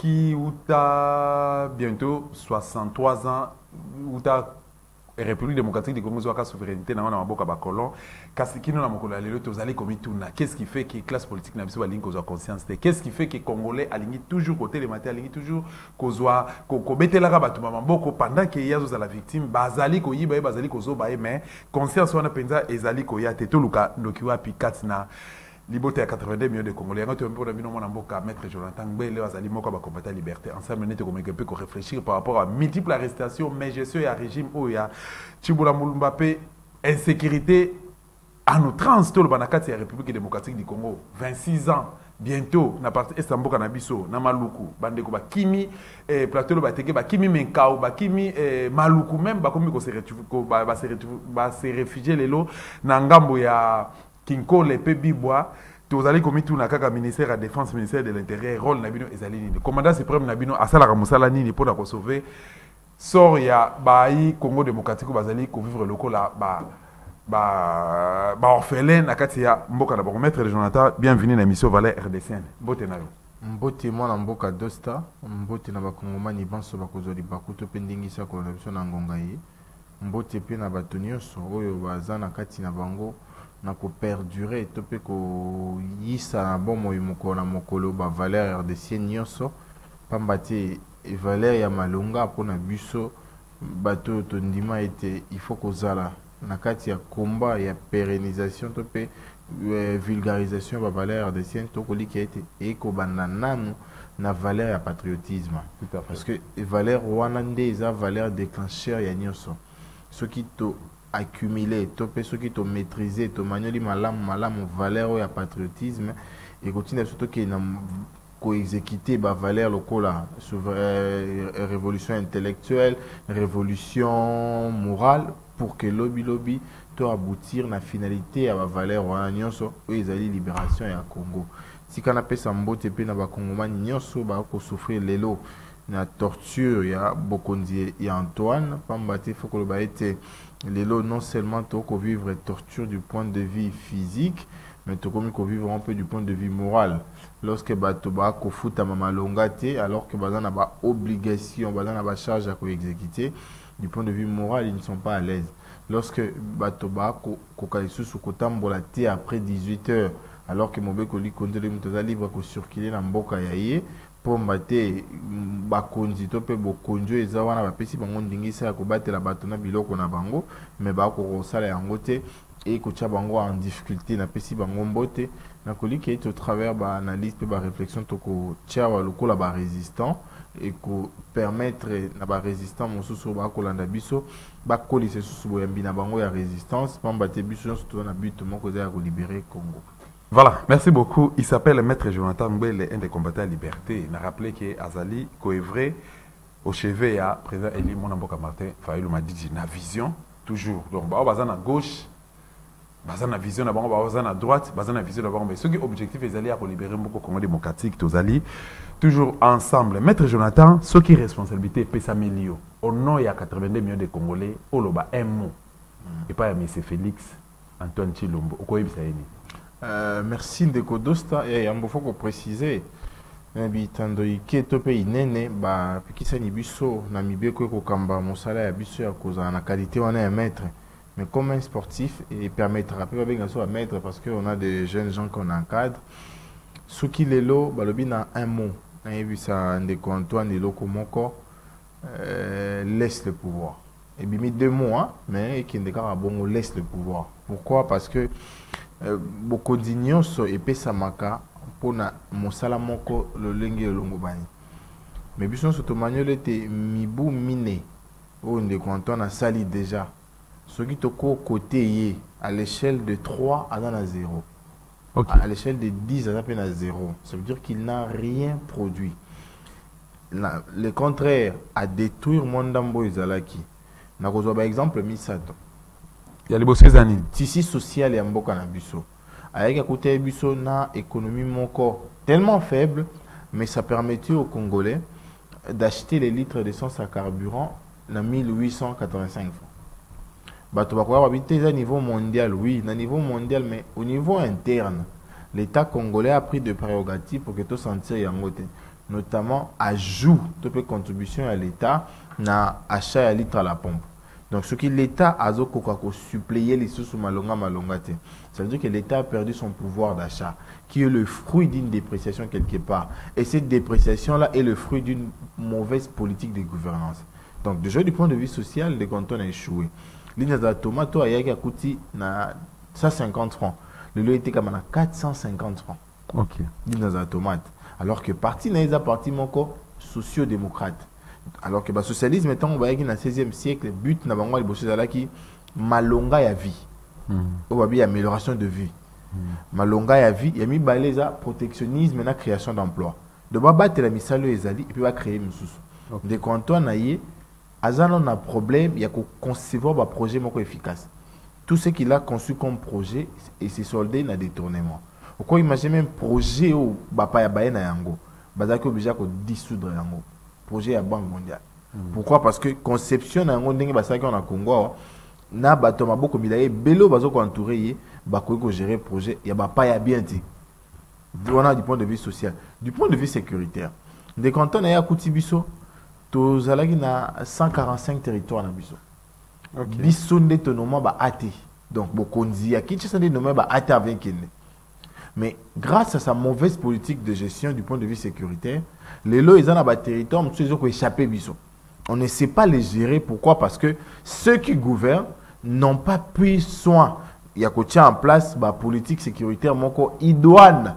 qui a bientôt 63 ans, ou ta République démocratique du Congo a souveraineté dans la maboka ba colon, kasi kino na mokolo lelo tozali komi tuna. Qu'est-ce qui fait que classe politique na biso ba lingi kozwa conscience? Qu'est-ce qui fait que Congolais alingi toujours côté les matés alingi toujours kozwa ko betelaka batu maboko pendant que yazo za la victime bazali ko yiba bazali kozo ba mais conscience wana penza ezali ko ya teto luka ndokiwa pikat na Libote à 82 millions de Congolais. Quand tu as un peu de mboka maître Jonathan Gbele, Azali Moko va combattre la liberté. Ensemble, nous devons réfléchir par rapport à multiples arrestations, mais je suis à régime où il y a Tchiboula Mbappé, insécurité, à nos trans, tout le Banakati, la République démocratique du Congo, 26 ans. Bientôt, na partie Istanbul Kanabiso, na Maluku, Bandeko Bakimi, plateau Bateke, Bakimi Menkao, Bakimi Maluku même, Bakomi ko se réfugier les lots, Nangambo ya Kinko le Pebibwa, tozali komitu na kaka ministère de la défense, ministère de l'intérieur, rôle nabino ezali nini. Commandant suprême nabino asala ramusala nini pour la sauver. Sort ya bayi Congo démocratique bazali ko vivre loko la orphelin na kati ya mboka na bango. Maître Jonathan, bienvenue na émission Valais RDCN. Mbote nayo. Mbote mwana mboka dosta, mbote na bakongomani banso bakozoli bakuto pendingisa ko na biso na ngonga yi. Mbote pe na batonyoso oyo baza na kati na bango. Na ko perdurer tope ko yisa na bomo yimoko na mokolo ba valeur RDC nyonso pambati e valeur ya malonga pona biso bato to ndima ete il faut ko zala na kati ya combat ya pérennisation tope vulgarisation ba valeur RDC to ko liki ete e ko banananu na valeur ya patriotisme parce que valeur wana nde eza valeur déclencheur ya nyonso ce qui to accumuler, topé ceux qui t'ont maîtrisé, t'ont manioli malam valeur et patriotisme et continue surtout qui n'a co-exécuté ba valeur locale révolution intellectuelle, révolution morale pour que lobby to aboutir na finalité à ba valeur en nyonso ezali libération ya Congo. Si kana pesa mbote pe na ba kongomani nyonso ba ko souffrir lelo na torture ya Bokondi ya Antoine pambate faut que le ba été Lelo non seulement tu peux vivre torture du point de vue physique, mais tu peux vivre un peu du point de vue moral. Lorsque tu vas fout à mamalongate, alors que tu as une obligation, tu as une charge à exécuter, du point de vue moral, ils ne sont pas à l'aise. Lorsque tu vas après 18 heures, alors que mon bécoli compte libre pour circuler dans Mboka yaye, pour mbaté bakonzi to pe bokonjo eza wana bapesi bango ndingisa ya kobatela bato na biloko na bango mais bakosala yango te et kotia bango en difficulté na pesi bango mbote na koliki ete au travers ba analyse pe ba réflexion to ko tia lokola ba résistant et ko permettre na ba résistant mosusu ba kolanda biso ba kolise susu boyambi na bango ya résistance pambate biso surtout na but moko za ko libérer Congo. Voilà, merci beaucoup. Il s'appelle Maître Jonathan Gbele, un des combattants à liberté. Il a rappelé que Azali, Koevre, au chevet, à président Eli Monamboka Martin, Faïlou m'a dit, na vision, toujours. Donc, bazan à gauche, bazan à vision, bazan à droite, bazan à vision, mais ce qui est objectif, c'est d'aller à libérer beaucoup Congo démocratique, tous ali, toujours ensemble. Maître Jonathan, ce qui est responsabilité, Pessamilio, au nom, il y a 82 millions de Congolais, au loba, un mot. Et pas à M. Félix, Antoine Chilombo, au Koïb Saïni. Merci de Kodosta et il faut préciser tando ike to pe inene ba pikisa ni biso na mibeko ko kamba mosala ya biso ya koza na qualité wana ya maître mais comme un sportif et permettra pe ba benga so à maître parce que on a des jeunes gens qu'on encadre ce qui lelo balobi na un mot na yebisa ndeko Antoine de Lokomoko laisse le pouvoir et bimi 2 mois mais qui ndeka bongo laisse le pouvoir pourquoi parce que beaucoup d'ignorance et pesamaka pour na mosala moko lolenge longo bani mais biso surtout manuel était mibu mine on de quand on a sali déjà ce qui te côté à l'échelle de 3 à 0 okay. À l'échelle de 10 à peine à 0 ça veut dire qu'il n'a rien produit le contraire à détruire mondambo izalaki na kozwa par exemple misato il y a les bosses années. Tissu social et mboka na biso. Avec à côté biso na économie moko tellement faible, mais ça permettait aux Congolais d'acheter les litres d'essence à carburant na 1885 francs. Bato bakwa habiter à niveau mondial, oui, na niveau mondial, mais au niveau interne, l'État congolais a pris de prérogatives pour que tout sentir yango te. notamment ajout de contribution à l'État na achat à litre à la pompe. Donc ce que l'État a suppléé les sous malonga. Ça veut dire que l'État a perdu son pouvoir d'achat, qui est le fruit d'une dépréciation quelque part. Et cette dépréciation-là est le fruit d'une mauvaise politique de gouvernance. Donc déjà du point de vue social, les cantons ont échoué. L'île de tomate a coûté 150 francs. Le lot était comme 450 francs. Ok. L'île de tomate. Alors que parti n'a parti socio-démocrate. Alors que le socialisme étant on voyait qu'il dans le 16e siècle, le but n'a pas de qui malonga ya vie. On va dire amélioration de vie. Malonga ya vie, il y a mis baléza protectionnisme et la création d'emplois. De battre la misalo ezali et puis va créer misusu. De quand on a eu azan un problème, il y a qu'à concevoir un projet moko efficace. Tout ce qu'il a conçu comme projet et s'est soldé dans détournement. Pourquoi imaginer un projet où bapa ya baye na yango, bazaki obligé à dissoudre yango. Projet à Banque mondiale. Pourquoi? Parce que conception na ndenge basaki na Congo na bato maboko milaye belo bazoko entourer bakoki gérer projet ya ba pa ya bien ti. Voilà du point de vue social, du point de vue sécuritaire. Des cantons na ya Koutibiso, to zalaki na 145 territoires na biso. OK. Biso nde tonomo ba até. Donc bokonzi ya Kinshasa nde nommé ba até avec kende. Mais grâce à sa mauvaise politique de gestion du point de vue sécuritaire, les lots ils ont un territoire, ils ont échappé biso. On ne sait pas les gérer. Pourquoi? Parce que ceux qui gouvernent n'ont pas pris soin. Il y a en place la politique sécuritaire idoine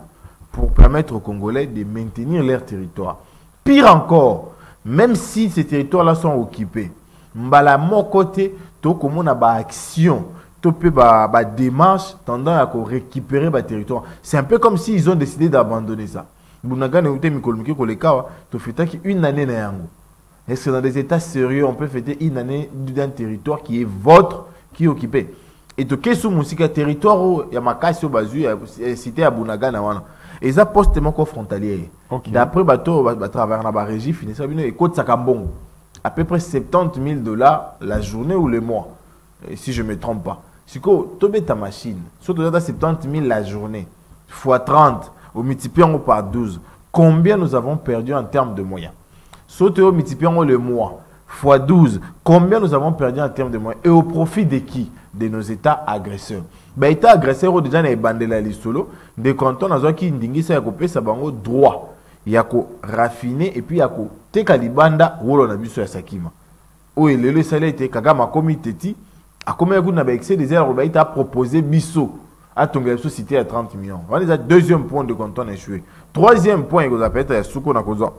pour permettre aux Congolais de maintenir leur territoire. Pire encore, même si ces territoires-là sont occupés, mbala mon côté, tout comme on a ba action, tout peut ba démarche tendant à récupérer le territoire. C'est un peu comme s'ils ont décidé d'abandonner ça. Bunagane ou Mikolmiki Kolekawa, tu fais une année na yango. Est-ce que dans des états sérieux, on peut fêter une année d'un territoire qui est votre, qui est occupé? Et tout ce qui est territoire où il y a Makasi au Bazu, cité à Bunagana, et ça poste frontalier. D'après bateau, travers la régie, finissant et côte Sakambong, à peu près $70,000 la journée ou le mois, si je ne me trompe pas. Si tu as ta machine, surtout 70,000 la journée, fois 30, au multipliant par 12, combien nous avons perdu en termes de moyens? Surtout au multipliant le mois, fois 12, combien nous avons perdu en termes de moyens? Et au profit de qui? De nos États agresseurs. Les États agresseurs, déjà, ils ont bandé la liste solo. Des cantons, ils ont qui ça a coupé, ça a droit. Il y a qu'à raffiner et puis il y a qu'à teka libanda, ou l'on a vu sur la Sakima. Oui, le salaire était Kagama Komiteti, à combien vous n'avez excès des airs, il a proposé Bisso à ton cité à 30 millions. Voilà le deuxième point de canton échoué. Troisième point, il a peut-être Souko Nakozo.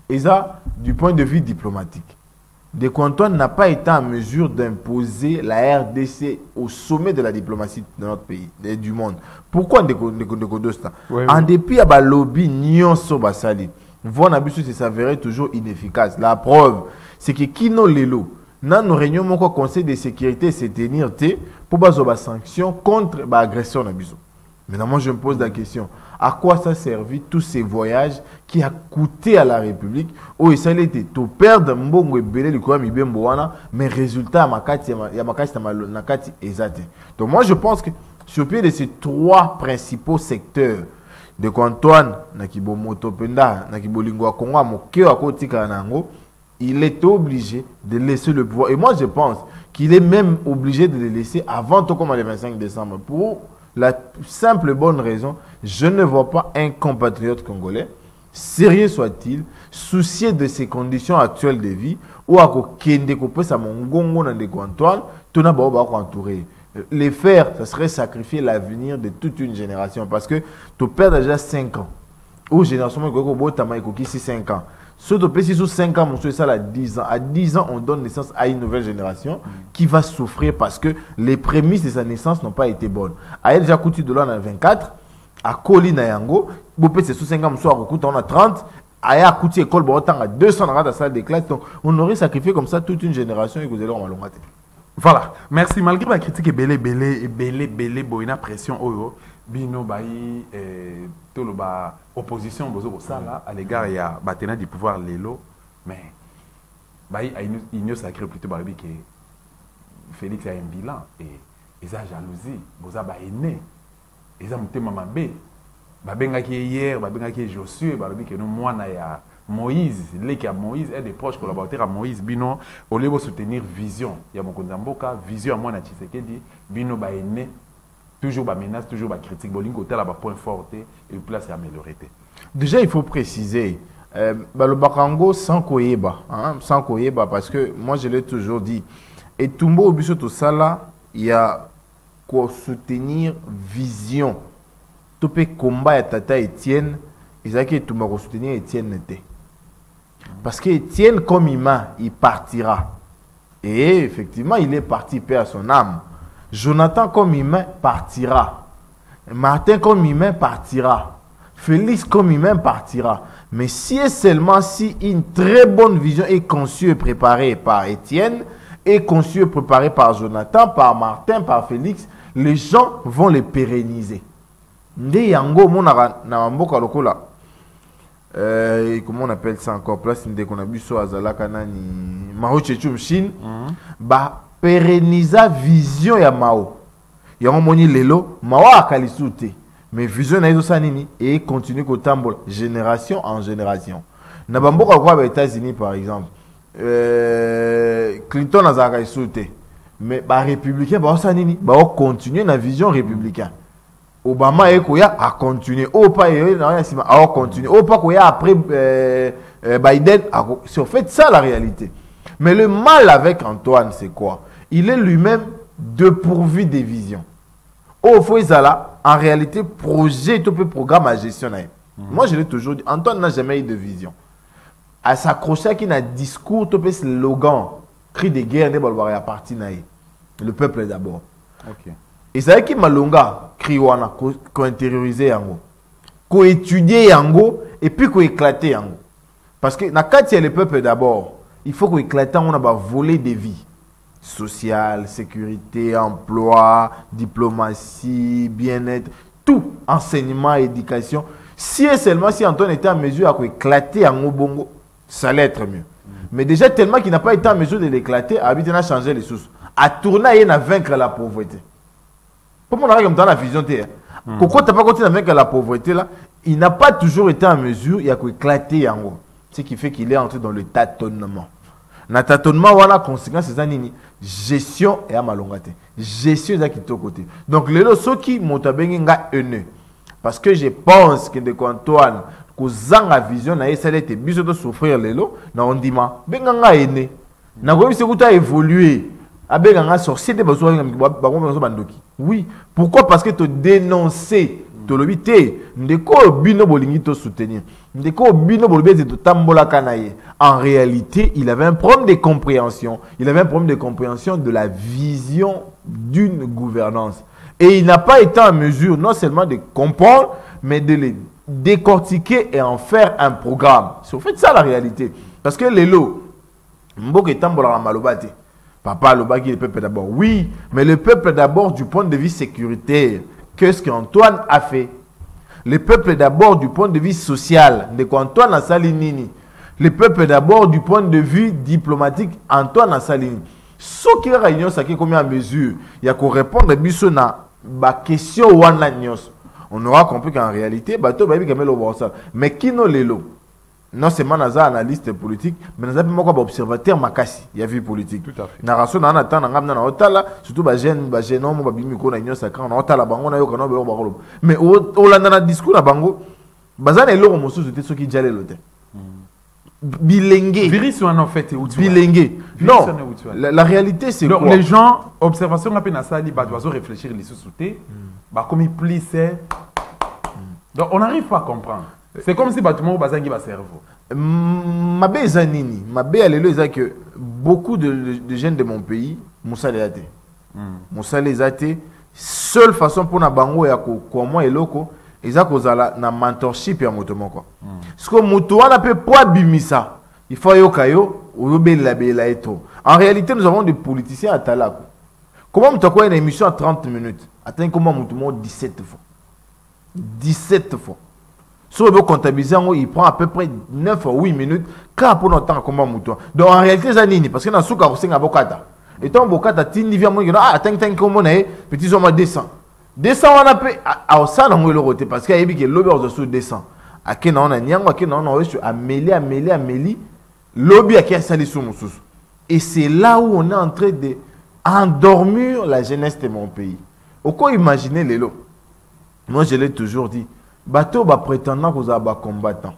Et ça, du point de vue diplomatique, des cantons n'a pas été en mesure d'imposer la RDC au sommet de la diplomatie de notre pays, du monde. Pourquoi en dépit de la lobby, Nyon Sobasali, Von Abussu s'avérait toujours inefficace. La preuve, c'est que Kino Lelo, dans nos réunions, mon conseil de sécurité s'est tenir pour des sanctions contre l'agression d'Abussu. Maintenant, moi, je me pose la question. À quoi ça servi tous ces voyages qui a coûté à la République où ça a été tout perdre mbongo ebele likoya mibembo wana mais résultat ya makati nakati ezate. Donc moi je pense que sur pied de ces trois principaux secteurs de Antoine nakibo motopenda nakibolingo wa Kongo moke wa kotika nango, il est obligé de laisser le pouvoir et moi je pense qu'il est même obligé de le laisser avant tout comme le 25 décembre pour la simple bonne raison, je ne vois pas un compatriote congolais, sérieux soit-il, soucié de ses conditions actuelles de vie, ou à kende kopé sa mongongo na de Antoine, tout n'a pas entouré. Les faire, ça serait sacrifier l'avenir de toute une génération parce que tu perds déjà 5 ans. Ou génération qui 5 ans. Surtout si sous 5 ans, monsieur, ça à 10 ans. À 10 ans, on donne naissance à une nouvelle génération qui va souffrir parce que les prémices de sa naissance n'ont pas été bonnes. À elle, déjà coûté de l'an 24, à Koli Nayango, c'est sous 5 ans, monsieur, on a 30, à coûté école, à 200 dans la salle de classe. Donc, on aurait sacrifié comme ça toute une génération et vous allez en malhonnête. Voilà, merci. Malgré la critique et belé, boina pression, oyo, bino bayi, tout le bas, opposition, bozo, ça là, à l'égard, il y a batena du pouvoir l'élo, mais bayi, il n'y a sacré plutôt barabi que Félix a un bilan, et ça jalousie, boza ba aîné, et ça mouté mamabé, babengaki hier, babengaki Josué, balobi que nous mwana ya Moïse, l'équipe à Moïse est des proches collaborateurs à Moïse bino au lieu de soutenir vision ya mokonzi mboka vision à moi na Tshisekedi bino ba ene toujours ba menace toujours ba critique bolingo tala ba point fort et place à améliorer. Déjà il faut préciser le bakango sans koyeba parce que moi je l'ai toujours dit et tumbo obiso to sala il y a quoi soutenir vision to pe combat ya tata Étienne ezaki tumba ko soutenir Étienne était. Parce qu'Étienne, comme humain, il partira. Et effectivement, il est parti, paix à son âme. Jonathan, comme humain, partira. Martin, comme humain, partira. Félix, comme humain, partira. Mais si et seulement si une très bonne vision est conçue et préparée par Étienne, est conçue et préparée par Jonathan, par Martin, par Félix, les gens vont les pérenniser. Nde yango monara na mboka lokola. Comment on appelle ça encore place dès qu'on a vu sur Azalaka nani Mao Tse-tung Chine ba pérenniser vision ya Mao yango moni lelo Mao akalisute mais vision na izo sanini et continue ko tambola génération en génération na bamboka kwa ba États-Unis par exemple Clinton azaka isute mais ba républicain ba sanini ba continuer na vision républicain Obama a continué. Opa a continué. Opa après Biden. C'est en fait ça la réalité. Mais le mal avec Antoine, c'est quoi? Il est lui-même dépourvu des visions. Au fond, en réalité, projet, tout peu programme à gestion. Moi, je l'ai toujours dit. Antoine n'a jamais eu de vision. À s'accrocher à un discours, tout peu slogan, cri de guerre, le peuple d'abord. Ok. Et c'est qui malonga kriwana ko intérioriser yango ko étudier yango et puis ko éclater yango parce que na kati le peuple d'abord il faut ko éclater on a ba voler des vies sociale, sécurité, emploi, diplomatie, bien-être, tout enseignement, éducation. Si et seulement si Antoine était en mesure à éclater en Obongo, ça allait être mieux. Mais déjà tellement qu'il n'a pas été en mesure de l'éclater, Abidjan a changé les choses. À tourner et à vaincre la pauvreté. Pour on arrive dans la vision pourquoi tu n'as pas continué à vaincre la pauvreté là, il n'a pas toujours été en mesure il y a éclater en haut. Ce qui fait qu'il est entré dans le tâtonnement. Na tâtonnement voilà conséquence c'est nini gestion et à malongate. Gestion est à quitter côté. Donc les ceux qui montabengi nga ene parce que je pense que de Antoine kozanga vision na esa était biso de souffrir lelo na ondima benga nga ene na ko biso kuta évoluer abenga nga sorcier de bazo bandoki. Oui, pourquoi? Parce que te dénoncer to lobité ndeko bino bolingi to soutenir ndeko bino bolobé to tambola kanaye. En réalité, il avait un problème de compréhension. Il avait un problème de compréhension de la vision d'une gouvernance. Et il n'a pas été en mesure non seulement de comprendre, mais de les décortiquer et en faire un programme. C'est en fait ça la réalité. Parce que les lots, Mboke tambola malobate. Papa Lobaki, le peuple d'abord. Oui, mais le peuple d'abord du point de vue sécuritaire. Qu'est-ce qu'Antoine a fait? Le peuple d'abord du point de vue social. De qu'Antoine a salinini. Le peuple d'abord du point de vue diplomatique. Antoine a salinini. Ce qui est réunion, ça qui est combien à mesure? Il y a qu'on répondre à ma question. On aura compris qu'en réalité, mais qui nous les lots? Non seulement nous avons analyste politique, mais nous avons un observateur makasi, il y a vu politique. Tout à fait. Narration dans un temps, surtout les jeunes, les hommes, les bimiko, les gens sacrés, on a otala bango na yo kana be bakolo. Mais au landa discours na bango, bazana elo mosusu c'était ceux qui disaient l'autre. Bilingue. Virus en fait bilingue. Non. La réalité c'est quoi? Les gens observation à peine à ça, ils doivent réfléchir les sous-soutés. Bah comme ils plient c'est. Donc on n'arrive pas à comprendre. C'est comme si bâtiment bazangi ba cerveau. Mabé zanini, mabé alelo est que beaucoup de jeunes de mon pays, Moussa Léate. Moussa Léate, seule façon pour na bango ya ko comment eloko, eza kozala na mentorship ya motomo quoi. Ce que moto wana peut pas bimisa. Il faut yo kayo, oyobe la bela eto. En réalité, nous avons des politiciens à Talako. Comment tu as une émission à 30 minutes? Attends comment motomo 17 fois. 17 fois. Si on veut comptabiliser, il prend à peu près 9 ou 8 minutes. Car pour notre temps, comment mouton. Donc en réalité, c'est nini. Parce que dans le cas où c'est un bocata. Et tant bocata, tu n'y viens pas. Ah, tant comment on est. Petit homme à 200. 200 on a payé à ça dans le côté parce qu'il y a que lobby aux sous 200 à quel on a niango à quel on a amélie lobby à quel ça les sous et c'est là où on est en train de endormir la jeunesse de mon pays. Au quoi imaginer les lots? Moi je l'ai toujours dit, bateau ba prétendant que ba combattant.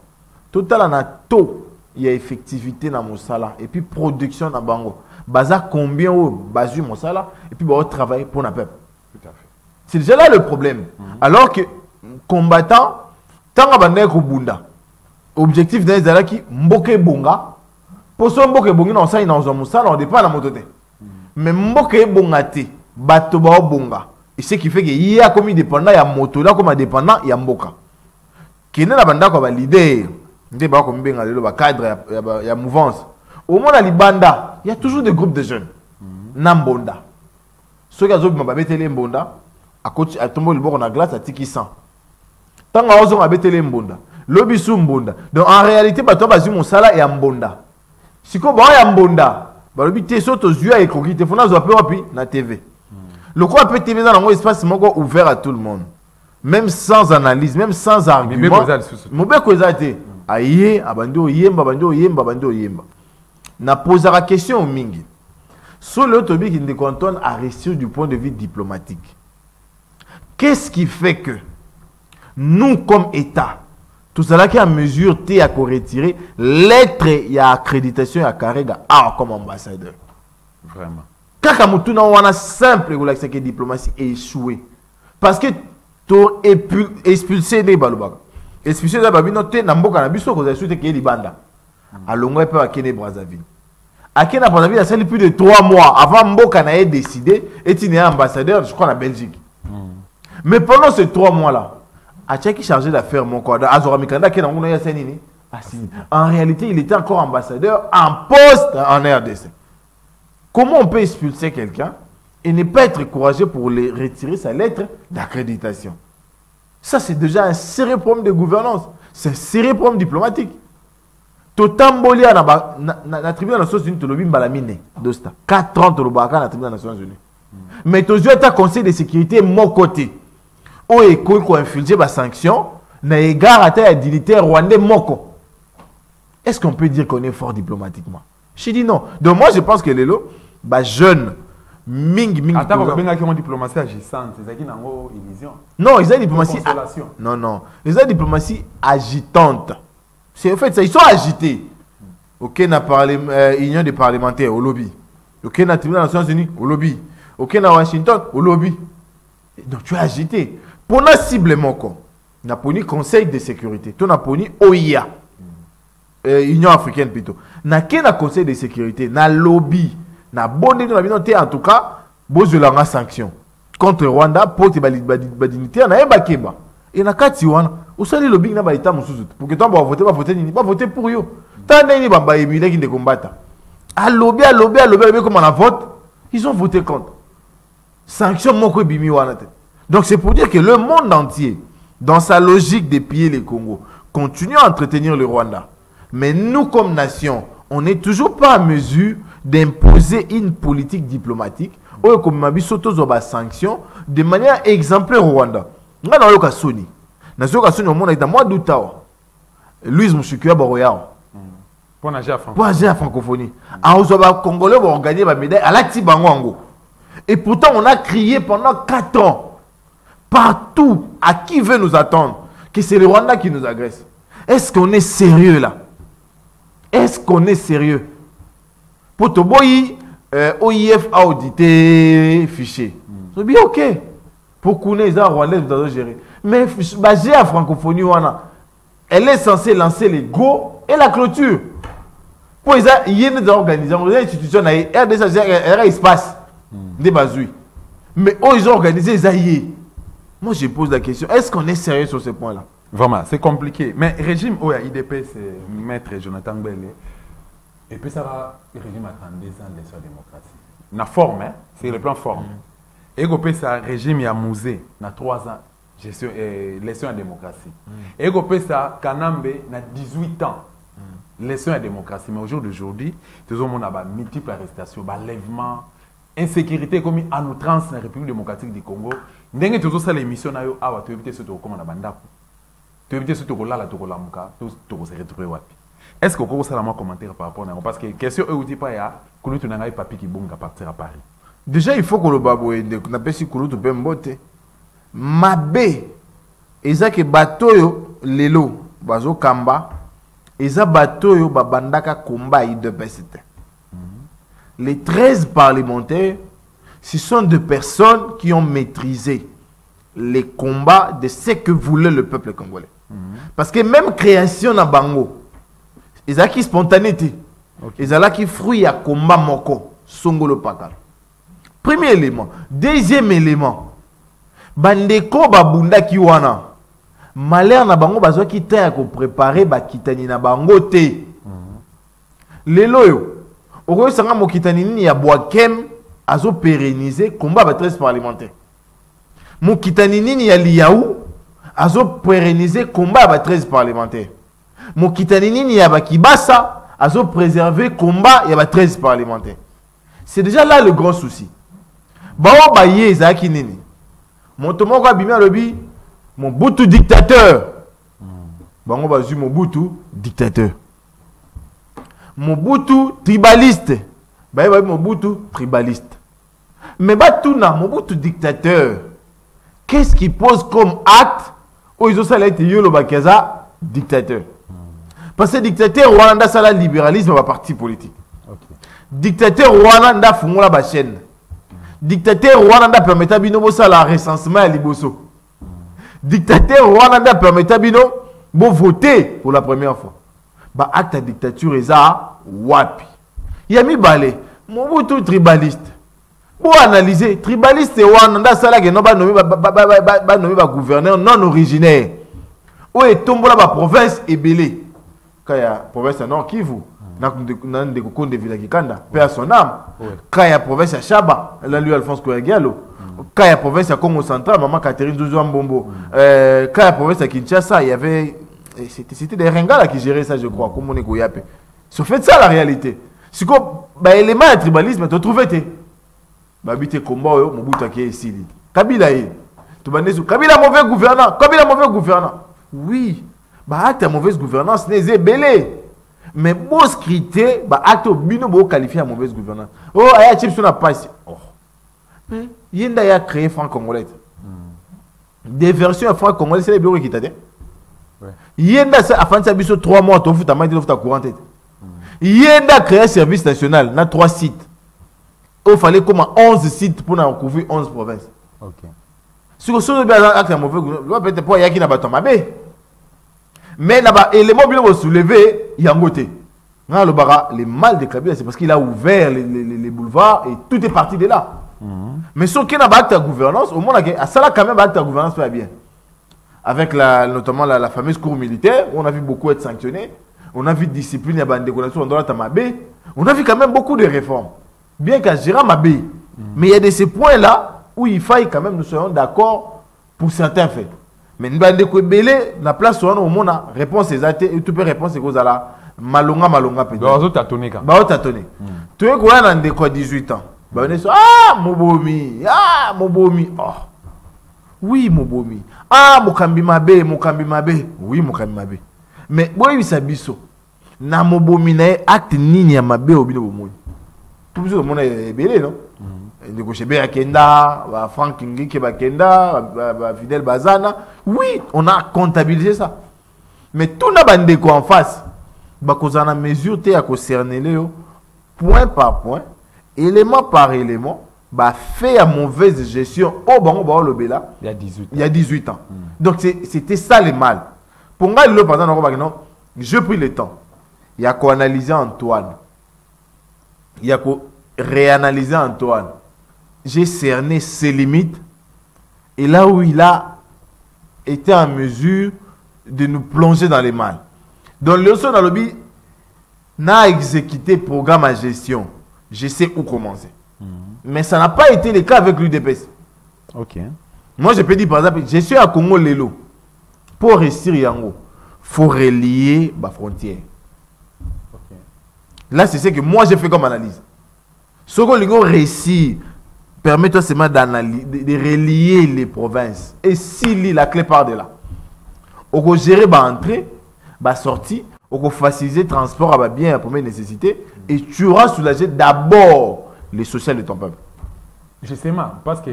Total en a taux, il y a effectivité dans mon salaire et puis production dans bango. Baza combien au basu mon salaire et puis ba travailler pour la peuple. Tout à fait. C'est déjà là le problème. Alors que combattant, tant que bande ko bunda. Objectif d'un zalaki mboke bonga. Pour son mboke bonga non ça il dans mon salaire on dépend la mototé. Mais mboke bonga te bato ba bonga. Et ce qui fait que il y a comme dépendant il y a moto là comme dépendant il y a mboka. Qui n'est la banda ko ba leader. Ndé ba ko mbenga lelo ba cadre ya mouvance. Au moins, dans Libanda, il y a toujours des groupes de jeunes. Nambonda. Ceux qui ont été les Mbonda, à côté à tomber le bord en glace, à Tiki 100. Tant qu'on a été les Mbonda, lobby sous Mbonda. Donc en réalité, tu as mon salaire et Mbonda. Si tu as Mbonda, tu as aux yeux et tu as fait na TV. Le quoi peut TV dans un espace ouvert à tout le monde. Même sans analyse, même sans argument. Mais c'est aïe, abando yemba, abando yemba, abando yemba. Na posé la question au Mingi. Sur le topic qui nous cantonne à rester du point de vue diplomatique. Qu'est-ce qui fait que nous, comme État, tout cela qui a mesure à retirer lettre et accréditation à Karega comme ambassadeur? Vraiment. Quand on a simple que la diplomatie est échouée. Parce que tu as expulsé des balobaka. Expulsé des balobaka, tu as expulsé des balobaka. À Longwe peut à Kene Brazzaville. À Kene Brazzaville, ça fait plus de 3 mois avant Mboka n'a décidé et il est ambassadeur, je crois, en Belgique. Mais pendant ces 3 mois-là, à qui chargé d'affaires mon corps, en réalité, il était encore ambassadeur en poste en RDC. Comment on peut expulser quelqu'un et ne pas être courageux pour les retirer sa lettre d'accréditation? Ça, c'est déjà un sérieux problème de gouvernance. C'est un sérieux problème diplomatique. Totambolia na tribunal des Nations Unies tolobi mbalamine dosta 4 ans tolobaka na tribunal des Nations Unies. Mais tu as conseil de sécurité mon côté. O eko ko infliger ba sanction na égard à ta dignitaire rwandais moko. Est-ce qu'on peut dire qu'on est fort diplomatiquement? Je dis non. Donc moi je pense que les lots ba jeunes ming attends on benga qui ont diplomatie agissante, c'est qui nango illusion. Non, ils ont diplomatie non, ils ont diplomatie agitante. C'est en fait ça, ils sont agités. Ok, on a parlé union des parlementaires au lobby. Ok, on a tribunal des Nations Unies au lobby. Ok, on a Washington au lobby. Donc tu es agité. Pour la cible moko, on a pris Conseil de sécurité. On a pris OIA, Union africaine plutôt. Na quel Conseil de sécurité, na lobby, na bonne en tout cas, besoin de la sanction contre Rwanda pour te dignité na ebakeba. Et na katiwana. Où sont les lobbies qui n'ont pas été pour que tu vas voter pour eux. Tant qu'ils n'ont pas émulé qui ne combattent. À lobby, comme on a voté, ils ont voté contre. Sanction moko bimi wanate. Donc c'est pour dire que le monde entier, dans sa logique de piller les Congo, continue à entretenir le Rwanda. Mais nous, comme nation, on n'est toujours pas à mesure d'imposer une politique diplomatique ou comme Mabiso Tozoba sanction de manière exemplaire au Rwanda. On a le cas Sony. Dans ce cas, on a mois d'août, Louise Mouchikua Boroyao. Pour agir à francophonie. En Congolais vont gagner la médaille à la Tibango. Et pourtant, on a crié pendant 4 ans, partout, à qui veut nous attendre, que c'est le Rwanda qui nous agresse. Est-ce qu'on est sérieux là? Est-ce qu'on est sérieux? Pour Toboyi, OIF a audité fichier. C'est bien ok. Pour qu'on ait les Rwandais, nous allons gérer. Mais basé à francophonie, elle est censée lancer les go et la clôture. Pour les organisations, les institutions, elle a espace des bazouilles. Mais eux, ils ont organisé les aïeux. Moi, je pose la question, est-ce qu'on est sérieux sur ce point-là? Vraiment, c'est compliqué. Mais le régime, IDP, c'est maître Jonathan Gbele. Et puis ça va, le régime a 32 ans de la démocratie. La forme, hein? C'est le plan forme. Et puis ça, le régime, il y a Mouzé, il y a 3 ans. Leçon à démocratie. Et puis ça, Kanambe, il y a 18 ans. Leçon à démocratie. Mais au jour d'aujourd'hui, tout le monde a multiples arrestations, enlèvements, insécurité comme en outrance na République démocratique du Congo ndenge tozo sala émission na yo awa to éviter ce to comme na bandako to éviter ce to ko lala to ko lamuka to ko se retrouver wapi est-ce que ko sala ma commentaire par rapport à parce que question eux dit pas ya kulutu na ngai papi ki bonga partir à Paris déjà il faut que le babo ende na pesi kulutu pe mbote mabe eza ke batoyo lelo bazo kamba eza batoyo babandaka komba IDPS. Les 13 parlementaires, ce sont des personnes qui ont maîtrisé les combats de ce que voulait le peuple congolais. Parce que même création na bango, ils ont qui spontanéité, ils ont qui fruit à combat moko, songolo pakal. Premier élément. Deuxième élément, bandeko babunda ki wana, malheur na bango bazo ki te ko préparer ba kitani na bango te. Lelo yo Oko sanga mokitani nini ya Boakem azo pérenniser combat ba 13 parlementaires. Mokitani nini ya Liaou azo pérenniser combat ba 13 parlementaires. Mokitani nini ya Bakibasa azo préserver combat ya ba 13 parlementaires. C'est déjà là le grand souci. Bao ba yeza ki nini. Montomoko abimi alobi Mobutu dictateur. Bango bazu Mobutu dictateur. Mobutu tribaliste. Mobutu tribaliste. Mais Batuna, Mobutu dictateur. Qu'est-ce qu'il pose comme acte où ils ont ça été yolo bakaza dictateur. Parce que dictateur Rwanda ça la libéralisme va parti politique. Dictateur Rwanda fungola ba chaîne. Dictateur Rwanda permettait bino ça la recensement à Liboso. Dictateur Rwanda permettait bino bo voter pour la première fois. Ba acte de dictature eza wapi. Yami balé Mobutu tribaliste. Pour analyser tribaliste wana sala ke no ba nommé ba gouverneur non originaire. O etombola ba province ebelé. Kaya province Nord Kivu na ndeko Konde Villa Kikanda paix à son âme. Kaya province ya Shaba là lui Alphonse Koyagalo. Kaya province ya Congo central maman Catherine Zouzou Mbombo. Kaya province ya Kinshasa il y avait c'était des Ringala qui géraient ça, je crois, comme on est Goyapé. C'est fait ça la réalité. C'est comme l'élément de tribalisme, tu trouves te. Babité combat, Mobutu qui est ici. Kabila est. Kabila mauvais gouvernant. Kabila mauvais gouvernant. Oui. Acte mauvaise gouvernance, n'est belé. Mais bon scripté, acte bino bo qualifié à mauvaise gouvernance. Oh, aya chip sur la passe. Oh. Yenda ya créé franc-congolais. Des versions franc-congolais, c'est les bureaux qui t'aident. Yenda a fait ça 3 mois tu futa mandi futa courant tête. Yenda créé service national na 3 sites. Il fallait comme 11 sites pour couvrir 11 provinces. OK. Si vous avez bien acte mauvais gouvernement, peut-être pas yaki na bato mabe. Mais na ba élément bien soulever yangote. Na le bara les mal de Kabila c'est parce qu'il a ouvert les boulevards et tout est parti de là. Mais ce qui n'a pas acte de gouvernance au monde a ça là quand même acte de gouvernance pas bien. Avec notamment la fameuse cour militaire, on a vu beaucoup être sanctionnés. On a vu discipline, il y a des décorations, on a vu quand même beaucoup de réformes. Bien qu'à Gérard Mabé. Mais il y a de ces points-là où il faille quand même, nous soyons d'accord pour certains faits. Mais nous avons belé la place où on a réponse exacte et tout peut répondre c'est cause à la malonga peut-être. Bah on t'a tonné quand. Bah on t'a tonné. Tu es quoi dans des quoi 18 ans. Bah on est ah Mobomi, oh. Oui, Mobomi. Ah, Mokambi Mabe. Oui, Mokambi Mabe. Mais, oui, ça biso. Na Mobomi na acte nini ya Mabe obino bomoy. Tout ça, mon est belé, non? Ndeko Chebe Akenda, Franck Ngike Bakenda, Fidel Bazana. Oui, on a comptabilisé ça. Mais tout n'a pas de en face. Bakozana mesure te à concerner le point par point, élément par élément. Fait à mauvaise gestion au bon le bela il y a 18 ans. Donc c'était ça le mal. Pour moi le par exemple je pris le temps. Il y a qu'à analyser Antoine. Il y a qu'à réanalyser Antoine. J'ai cerné ses limites et là où il a été en mesure de nous plonger dans les mal. Donc le son dans le but n'a exécuté programme à gestion. Je sais où commencer. Mais ça n'a pas été le cas avec l'UDPS. Ok. Moi, je peux dire par exemple, je suis à Congo Lelo. Pour réussir Yango, il faut relier ma frontière. Okay. Là, c'est ce que moi j'ai fait comme analyse. Ce que les réussi, permet-toi seulement de relier les provinces. Et si la clé part de là, on peut gérer l'entrée, la sortie, on peut faciliter le transport à bien à première nécessité, et tu auras soulagé d'abord les sociales de ton peuple. Justement, parce que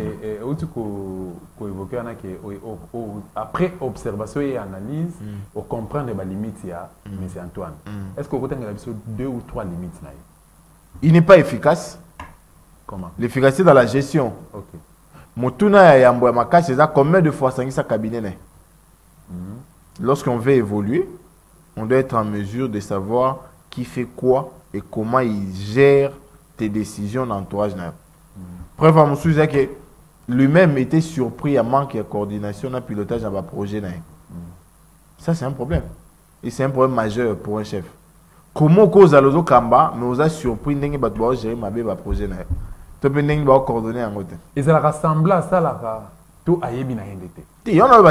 après observation et analyse, on comprend les limites, M. Antoine. Est-ce que vous avez 2 ou 3 limites? Il n'est pas efficace. Comment? L'efficacité dans la gestion. Ok. Motuna ya Yambo Maka, c'est ça combien de fois ça cabinet? Lorsqu'on veut évoluer, on doit être en mesure de savoir qui fait quoi et comment il gère tes décisions dans l'entourage. Preuve à mon sujet que lui-même était surpris à manque de coordination dans le pilotage dans le projet. Ça, c'est un problème. Et c'est un problème majeur pour un chef. Comment cause à l'autre Kamba, mais on a surpris de gérer ma projet. Tu peux coordonner en côté. Et ça rassemble à ça, tout aïebi na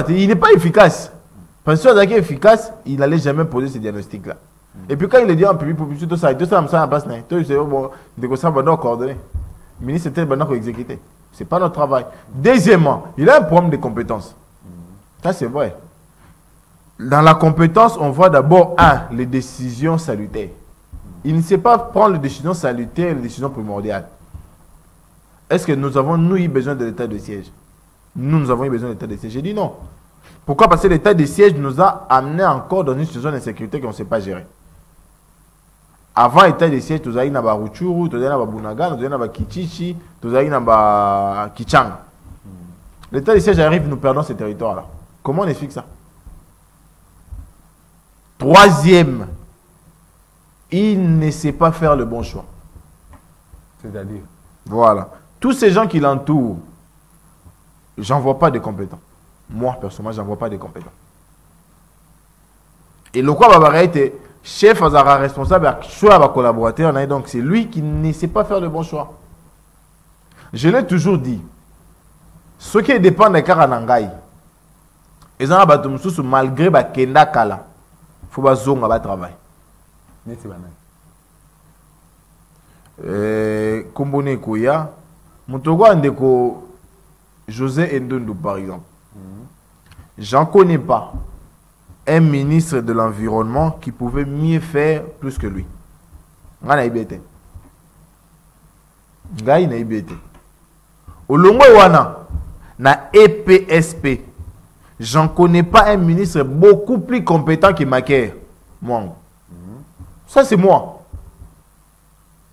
il n'est pas efficace. Parce que qu'il est efficace, il n'allait jamais poser ce diagnostic-là. Et puis quand il est dit en public, tout ça, en place, tout c'est bon, de ça, on doit coordonner. Le ministre était maintenant exécuté. Ce n'est pas notre travail. Deuxièmement, il a un problème de compétences. Ça, c'est vrai. Dans la compétence, on voit d'abord, les décisions salutaires. Il ne sait pas prendre les décisions salutaires et les décisions primordiales. Est-ce que nous avons, eu besoin de l'état de siège? Nous avons eu besoin de l'état de siège. J'ai dit non. Pourquoi? Parce que l'état de siège nous a amené encore dans une situation d'insécurité qu'on ne sait pas gérer. Avant l'état de siège, nous avons eu Ruchuru, nous avons eu Bunaga, nous avons eu Kichichi, nous avons eu Kichang. L'état de siège arrive, nous perdons ces territoires-là. Comment on explique ça? Troisième, il ne sait pas faire le bon choix. C'est-à-dire? Voilà. Tous ces gens qui l'entourent, j'en vois pas de compétents. Moi, personnellement, j'en vois pas de compétents. Et le quoi Babara était chef Azara responsable, choix à collaborateur, donc c'est lui qui ne sait pas faire le bon choix. Je l'ai toujours dit, ce qui dépend des Karanangaï, ils ont malgré Kenda Kala, il faut que travail. Kombone Koya, Motogo Andeko José Ndondo par exemple. J'en connais pas un ministre de l'environnement qui pouvait mieux faire plus que lui. Ngana ibete. Ngai na ibete. Olongo wana na EPSP. J'en connais pas un ministre beaucoup plus compétent que Maker. Moi. Ça c'est moi.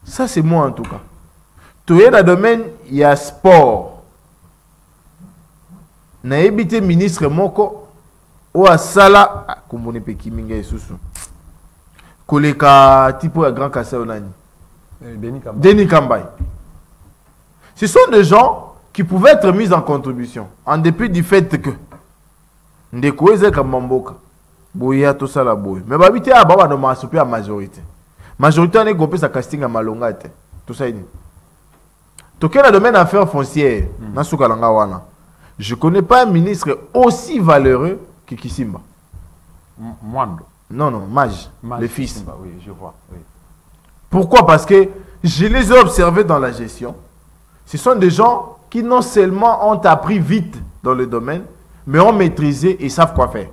Ça, c'est moi en tout cas. Tout dans le domaine, il y a sport. Na évité ministre Moko, ou à Sala, comme on est petit, minga et sous. Koleka, type à Grand Kassa Onani. Denis Kambay. Ce sont des gens qui pouvaient être mis en contribution, en dépit du fait que Ndeko Ezeka Mamboka, Boya tout ça la boy. Mais babité à Baba no masoupi à majorité. Majorité on est groupé sa casting à Malonga. Tout ça est dit. Tout quel domaine affaires foncières, je ne connais pas un ministre aussi valeureux que Kisimba. Mwando. Non, Maj, le fils. Kisimba, oui, je vois. Oui. Pourquoi? Parce que je les ai observés dans la gestion. Ce sont des gens qui non seulement ont appris vite dans le domaine, mais ont maîtrisé et savent quoi faire.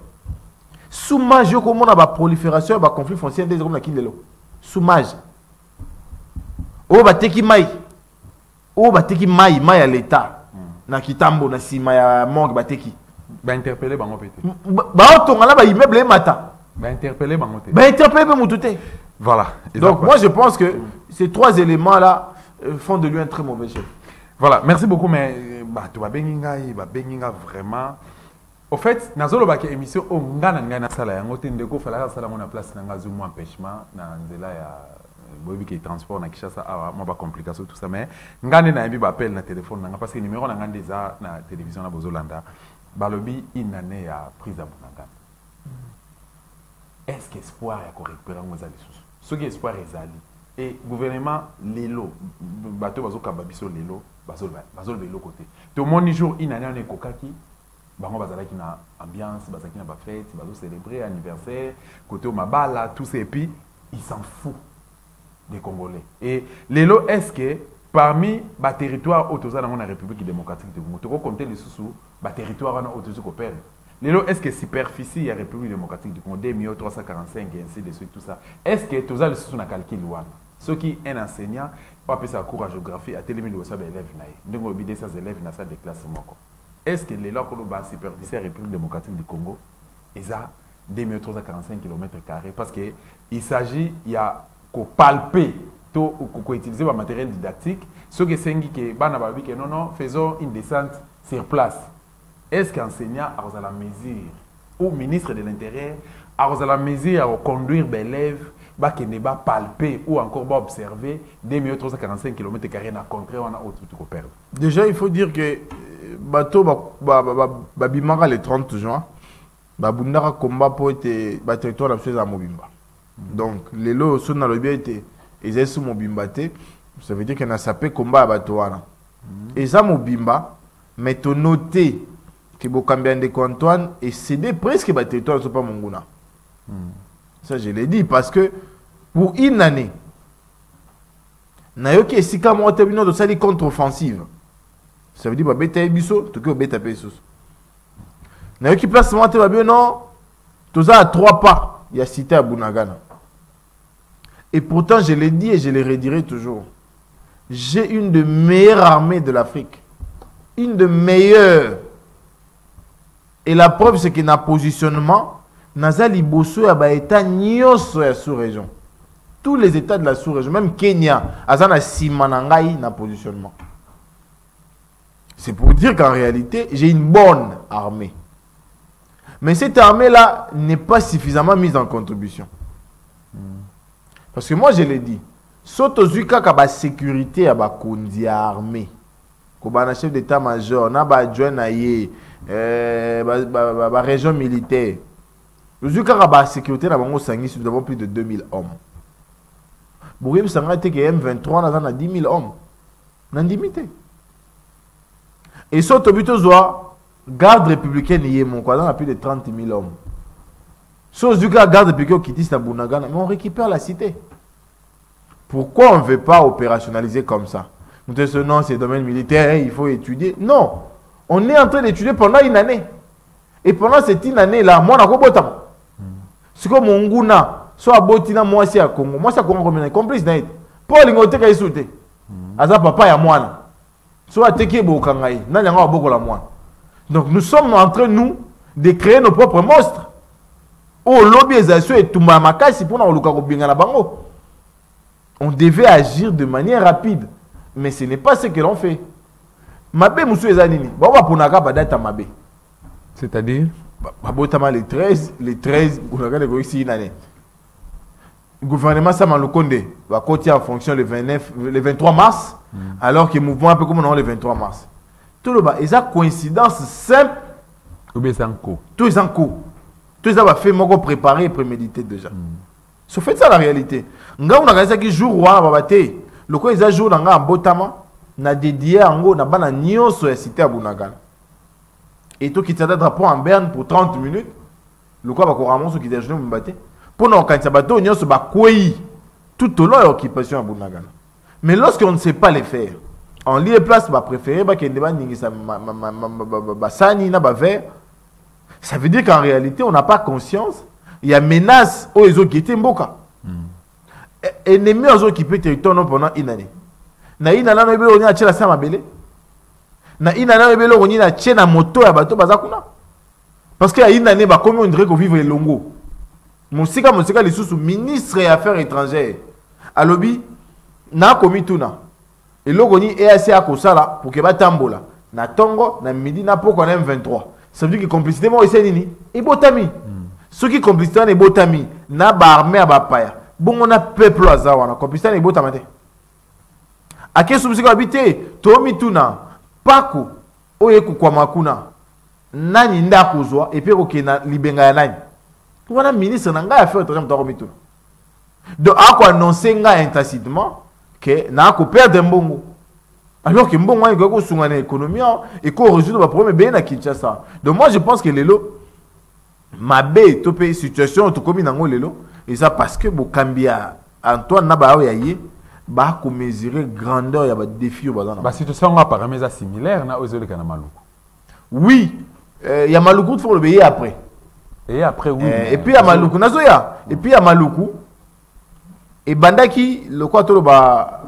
Sous Maj, comment on a la prolifération et le conflit foncier des hommes qui l'ont. Sous Maj. Oh, bateki mai. Oh, bateki mai à l'État. Na kitambo, na sima ya mong bateki. Ba interpeller bango pété. Ba otongala ba immeuble mata. Ba interpeller bango té. Ba interpeller ba mutute. Voilà. Donc moi je pense que ces trois éléments là font de lui un très mauvais chef. Voilà, merci beaucoup mais tu vas benginga vraiment. Au fait, nazolo ba ke émission o ngana ngana sala yango te ndeko fala sala mona place na ngazu mo empêchement na nzela ya bobi qui transport na Kishasa a moi ba complication tout ça mais ngane na yembi ba appel na téléphone na parce que numéro na ngande za na télévision na bozolanda balobi une année à prise à Bunanga. Est-ce que espoir ya ko récupérer ngoza lisusu ce qui espoir ezali et gouvernement lelo bato bazoka babiso lelo bazol belo côté tout mon jour une année on est kokaki bango bazalaki na ambiance bazalaki na ba fête bazo célébrer anniversaire côté au mabala tout ça et puis ils s'en foutent des Congolais et lelo est-ce que parmi les territoires autour de la République démocratique du Congo, tu peux compter les sous les territoires autour de la est-ce que superficie de la République démocratique du Congo, 2345 et ainsi de suite, tout ça, est-ce que tu as le sous calcul ceux qui sont enseignants, pas appeler ça cours à géographie, à télémis de élèves, donc on a ces élèves dans sa de classe. Est-ce que les lois que nous superficie de la République démocratique du Congo, ils ont 2345 km², parce qu'il s'agit, il y a qu'on palper, qu'on utiliser le matériel didactique, ceux qui sont que non, non, faisons une descente sur place. Est-ce qu'enseignant a la mesure, ou ministre de l'Intérieur a la mesure à conduire des élèves qui ne va palper ou encore observer 2345 km² dans contrée on a autre tout perdre. Déjà, il faut dire que bateau babimara le 30 juin, babundara combat pour être territoire absolu à Mobimba. Donc les lots sont dans le bien été ils sont Mobimba, ça veut dire qu'on a sapé combat à Batouana. Et ça Mobimba, mais tu noter que Bokambien de Antoine est cédé presque à territoire sur pas Monguna. Ça je l'ai dit parce que pour une année, nayoki esika mo termino de sali contre-offensive. Ça veut dire ba beta biso, to que beta pesos. Nayoki place mo te ba bien non, toza à 3 pas, il y a cité à Bunagana. Et pourtant je l'ai dit et je le redirai toujours. J'ai une des meilleures armées de l'Afrique. Une des meilleures. Et la preuve c'est que na positionnement naza liboso ya ba état nyonso ya sous-région. Tous les états de la sous-région, même Kenya, azana simanangai na positionnement. C'est pour dire qu'en réalité, j'ai une bonne armée. Mais cette armée-là n'est pas suffisamment mise en contribution. Parce que moi, je l'ai dit, sotozuka ka ba sécurité à ba kondi armée. Ko ba na chef d'état-major, na ba adjoint na ye, ba région militaire. Sotozuka ka ba sécurité na bango sangi, nous avons plus de 2000 hommes. Bourrim Sangate que M23 n'a 10 000 hommes. N'a limité. Et ce Tobito Zoa, garde républicaine y est mon quoi, on a plus de 30 000 hommes. Sauf du cas garde républicaine qui dit Bunagana, mais on récupère la cité. Pourquoi on ne veut pas opérationnaliser comme ça? Nous disons non, c'est domaine militaire, il faut étudier. Non, on est en train d'étudier pendant une année. Et pendant cette une année-là, moi, on a quoi? C'est comme mon Nguna. Soit botina moi c'est à Congo, moi c'est à Congo comme complice d'aide. Paul Ngote ka isouté. Aza papa ya mwana. Soit teke bokangai, na nyanga boko la mwana. Donc nous sommes en train nous de créer nos propres monstres. Oh lobbyisation et tumba makasi pour na luka ko binga na bango. On devait agir de manière rapide, mais ce n'est pas ce que l'on fait. Mabe musu ezanini. Ba wa ponaka ba data mabe. C'est-à-dire babotama les 13 on regarde ko ici une année. Le gouvernement Samaloukonde va côté en fonction le 23 mars, alors que le mouvement un peu comme on a le 23 mars. Tout le bas, ils ont coïncidence simple. Ou bien c'est en cours. Tout est en cours. Tout ça va faire moi préparer et préméditer déjà. So fait ça la réalité. Nga on a regardé ça qui jour roi va battre. Le quoi ils a jour dans nga botama na dédié en go na bana nyonso ya cité à Bunagana. Et toi qui t'as drapeau en Berne pour 30 minutes, le quoi va ko ramoncer qui déjeuner me battre. Pour nous, quand bateau, on se bat tout au long de l'occupation à Bunagana. Mais lorsqu'on ne sait pas les faire, en lieu place, va préférer ça veut dire qu'en réalité, on n'a pas conscience. Il y a menace aux autres qui étaient mboka. Ennemi aux autres qui peut territoire pendant une année. Na une année, on a acheté la sama belé. Na une année, on a acheté la moto à bateau bazakuna. Parce qu'il y a une année, comment on dirait qu'on vivre les longo. Monsika les sous ministre des Affaires étrangères. À lobby, na komi tuna. Et logoni EAC à Kosala pour que batambola. Na Tongo, na midi, na poko na M23. Ça veut dire que complicité moi c'est nini? Et botami. Ceux qui complicité na botami, na ba armée à bapaya. Bon on a peuple à zawana, complicité na botamate. A quel souci habité? Tomi tuna, pako, oye kwa makuna. Nani nda kozwa et puis okena libenga ya nani. Voilà ministre nanga a fait autre chose. Donc à quoi annoncer intacitement que n'a ko perdre mbongo. Alors que mbongo il ko sunga na économie et ko résoudre le problème bien à Kinshasa. Donc moi je pense que lelo mabe to pays situation to komi nango lelo et ça parce que Bokambia Antoine na ba yaye bah qu'on mesurer grandeur, il y a des défis au bazar. Bah si tu sens un paramètre similaire, na osé le kana Maluku. Oui, il y a Maluku, il faut le payer après. Et après oui. Et puis il y a Maluku, nazoya. Et puis il y a Maluku. Et bandaki le quoi tout le ba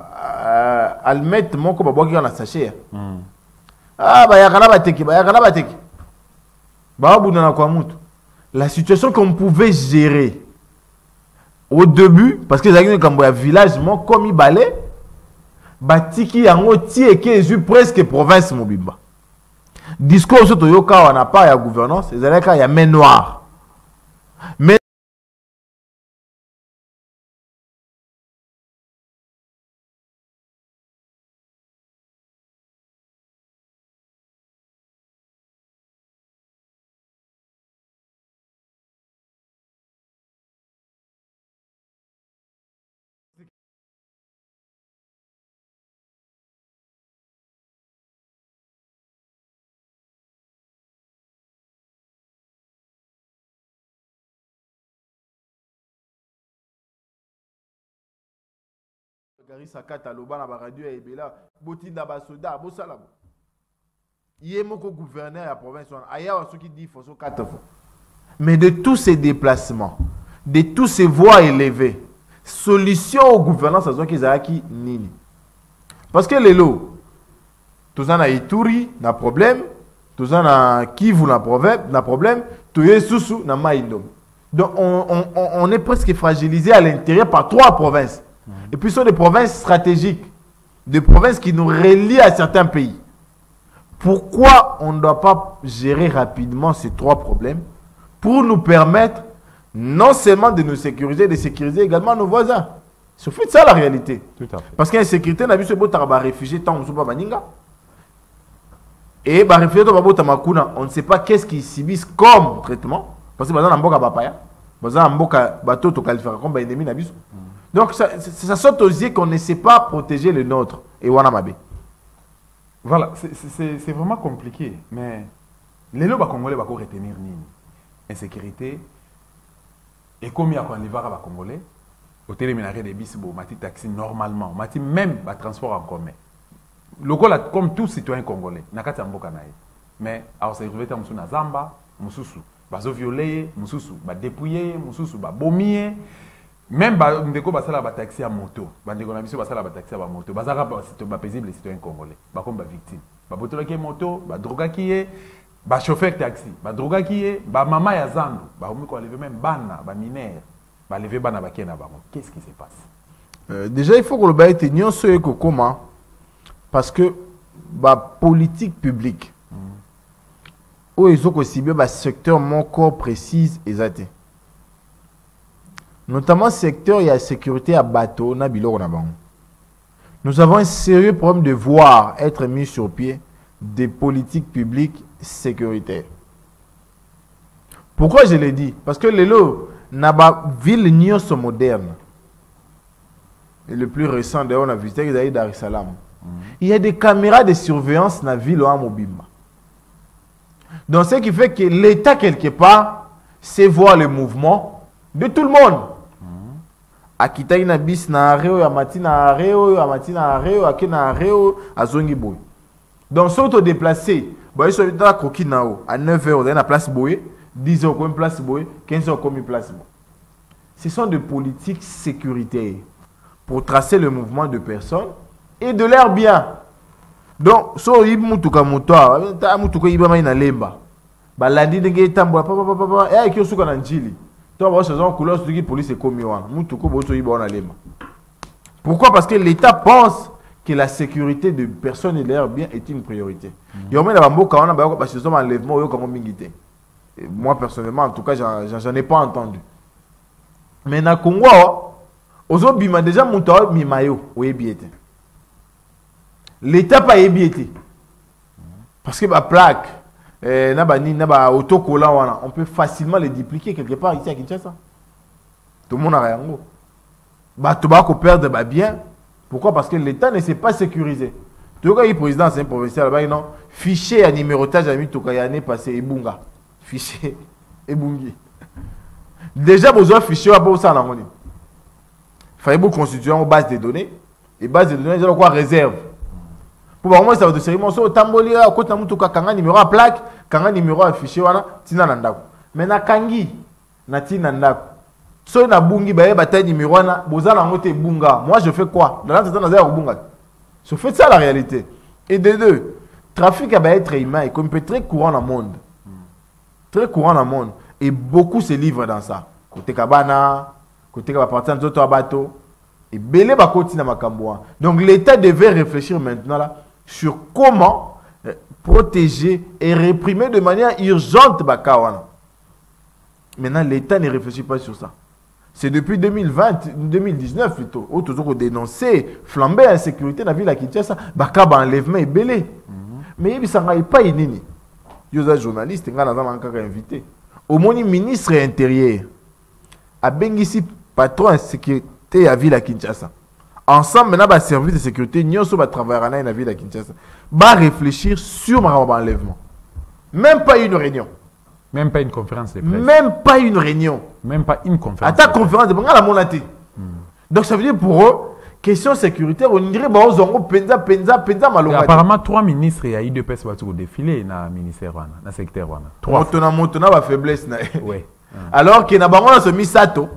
almet mon ko ba boki na sachet. Ah bah yakana bateki, bah yakana bateki. Bah bouna na kwa mutu. La situation qu'on pouvait gérer au début, parce que les gens ont village, comme ils balaient, batiki yango tie que je presque province mobimba. Discours sur Toyoka, on n'a pas la gouvernance, il y a main noire. Mais Gary Sakata loba na ba radio ebela botinda ba soda bo sala bo yemoko gouverneur de la province aya wa soki dit faut so 4 fois. Mais de tous ces déplacements, de tous ces voix élevées, solution au gouvernance azwa kizaki nini? Parce que les lots tous en a Ituri na problème, tous en a Kivu na problème, tout est sous na Maïndom. Donc on est presque fragilisé à l'intérieur par 3 provinces. Et puis ce sont des provinces stratégiques, des provinces qui nous relient à certains pays. Pourquoi on ne doit pas gérer rapidement ces 3 problèmes pour nous permettre non seulement de nous sécuriser, de sécuriser également nos voisins? C'est ça la réalité. Tout à fait. Parce qu'il y a une sécurité, on a vu ce beau réfugié tant on baninga. Et les réfugiés, on ne sait pas qu'est-ce qu'ils subissent comme traitement. Parce que les gens ont donc ça saute aux yeux qu'on ne sait pas protéger le nôtre. Et Wanamabe. Voilà, c'est vraiment compliqué. Mais les lois congolais vont retenir nini? Insécurité. Et comme il y a un livre à congolais, au téléménaré des bis, mati taxi normalement, mati même transport en commun. Local comme tout citoyen congolais, nakati mboka nae. Mais alors ça retrouvé tam na Zamba, mususu, bazo violer, mususu, ba dépouiller, mususu, ba bomiller. Même ndeko basala ba taxi à moto, bandeko na biso basala ba taxi à moto, bazaka ba paisible citoyen congolais, ba comme ba victime. Ba botola ki moto, ba droga ki ba chauffeur taxi, ba droga ki ba mama ya zandu, ba omi ko lever même bana, ba mineur, ba lever bana ba kena ba. Qu'est-ce qui se passe? Déjà il faut que le bail tenir ce que comment parce que la politique publique où ils ont aussi bien le secteur mon corps précise exact. Notamment secteur il y a sécurité à bateau na biloko na bango. Nous avons un sérieux problème de voir être mis sur pied des politiques publiques sécuritaires. Pourquoi je l'ai dit? Parce que les lots na ba ville nyonso moderne. Et le plus récent d'ailleurs on a visité les Dar es Salaam. Il y a des caméras de surveillance dans la ville de Mobimba. Donc ce qui fait que l'État quelque part sait voir le mouvement de tout le monde. Akita ina bis na areo ya matina areo ya matina areo akina areo azongi boy. Donc s'auto déplacer, bah ils sont dans la coquille nao à 9h dans la place boy, 10h comme place boy, 15h comme place boy. Ce sont des politiques sécuritaires pour tracer le mouvement de personnes et de leurs biens. Donc so imutuka mutoa, ta mutuka ibama ina lemba. Balandi ndenge tambola papa et qui osuka na njili. Pourquoi? Parce que l'État pense que la sécurité de personnes et de leurs biens est une priorité. Moi personnellement, en tout cas, j'en ai pas entendu. Mais dans le Congo, déjà l'État pas ébiété. Parce que la plaque, on peut facilement les dupliquer quelque part ici à Kinshasa. Tout le monde a rien. Tu vas perdre bien. Pourquoi? Parce que l'État ne s'est pas sécurisé. Tu vois, le président, c'est un provincial, non? Fichier à numérotage à l'année passée, Ebunga. Fichier, Ebungi. Déjà, besoin de fichier à Bossa. Il fallait constituer une base de données. Et base de données, quoi réserve. Pour moi, ça va de série, mon so tamboli là, côté na mutuka kanga numéro à plaque, kanga numéro affiché wana, tina nandako. Mais na kangi, na tina nandako. So na bungi ba bataille numéro wana, bozala ngote bunga. Moi je fais quoi? Dans l'instant na za bunga. Je fais ça la réalité. Et de deux, trafic va être humain et comme très courant dans le monde. Très courant dans le monde. Et beaucoup se livrent dans ça. Côté Kabana, côté Kabana, d'autres bateaux. Et belé ba continue na makamboa. Donc l'État devait réfléchir maintenant là sur comment protéger et réprimer de manière urgente Bakawana. Maintenant l'État ne réfléchit pas sur ça. C'est depuis 2019 plutôt, où toujours dénoncer, flamber l'insécurité dans la ville de Kinshasa, Bakaba enlèvement et belé. Mais il ne pas inini. Il y a des journalistes qui sont invités. Au moins, ministre intérieur, a Bengisi, patron de sécurité de la ville de Kinshasa. Ensemble, maintenant, le service de sécurité, nous allons travailler dans la ville de Kinshasa. Va réfléchir sur l'enlèvement. Même pas une réunion. Même pas une conférence de presse. Même pas une réunion. Même pas une conférence. À ta conférence de presse, la monnaie. Donc ça veut dire pour eux, question sécuritaire, on dirait penza maloma. Apparemment, 3 ministres et IDPS vont défiler dans le ministère, dans le secteur. 3 montona va faiblesse. Oui. Alors qu'il y a un ce misato,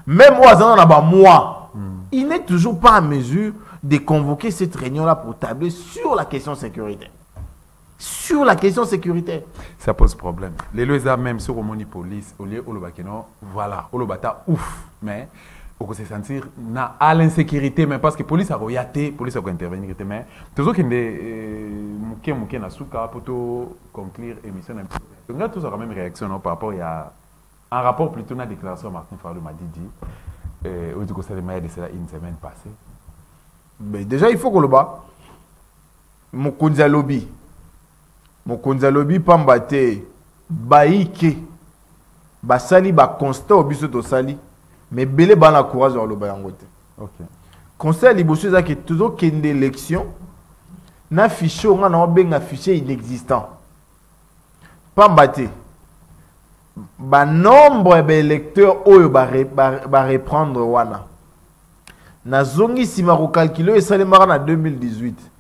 même moi, il n'est toujours pas en mesure de convoquer cette réunion-là pour tabler sur la question sécuritaire. Sur la question sécuritaire. Ça pose problème. Les lois même sur le police, au lieu de voilà, au bata ouf, mais on peut se sentir à l'insécurité, mais parce que la police a royaté, la police a intervenir, mais toujours qu'il y a des na souka pour conclure l'émission. Donc là, tous a quand même réaction par rapport à un rapport plutôt na déclaration Martin Fayulu m'a dit au du conseil de maire de cela une semaine passée. Mais déjà il faut que le bas Mokonza lobby. Mokonza lobby pambate baike basali ba constat obiso to sali mais belé ba na courage sur le bayangote. OK. Conseil liboso za que toujours kende élection na fichier on a benga fichier inexistant. Pambate ba nombre d'électeurs oyo ba reprendre wana. Na zongi sima ko calculer esale mara na 2018.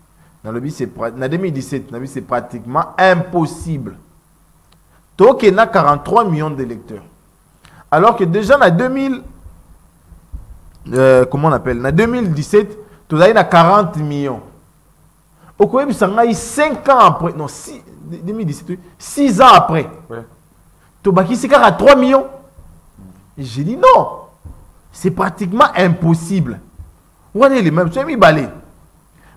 Dans le c'est 2017, c'est pratiquement impossible. Donc, il y a 43 millions d'électeurs. Alors que déjà, en 2017, tu as 40 millions. Au Koweït, ça a 5 ans après, non, 2017, 6 ans après. Tu as 3 millions. Et j'ai dit non, c'est pratiquement impossible. On est les mêmes, tu as mis balai.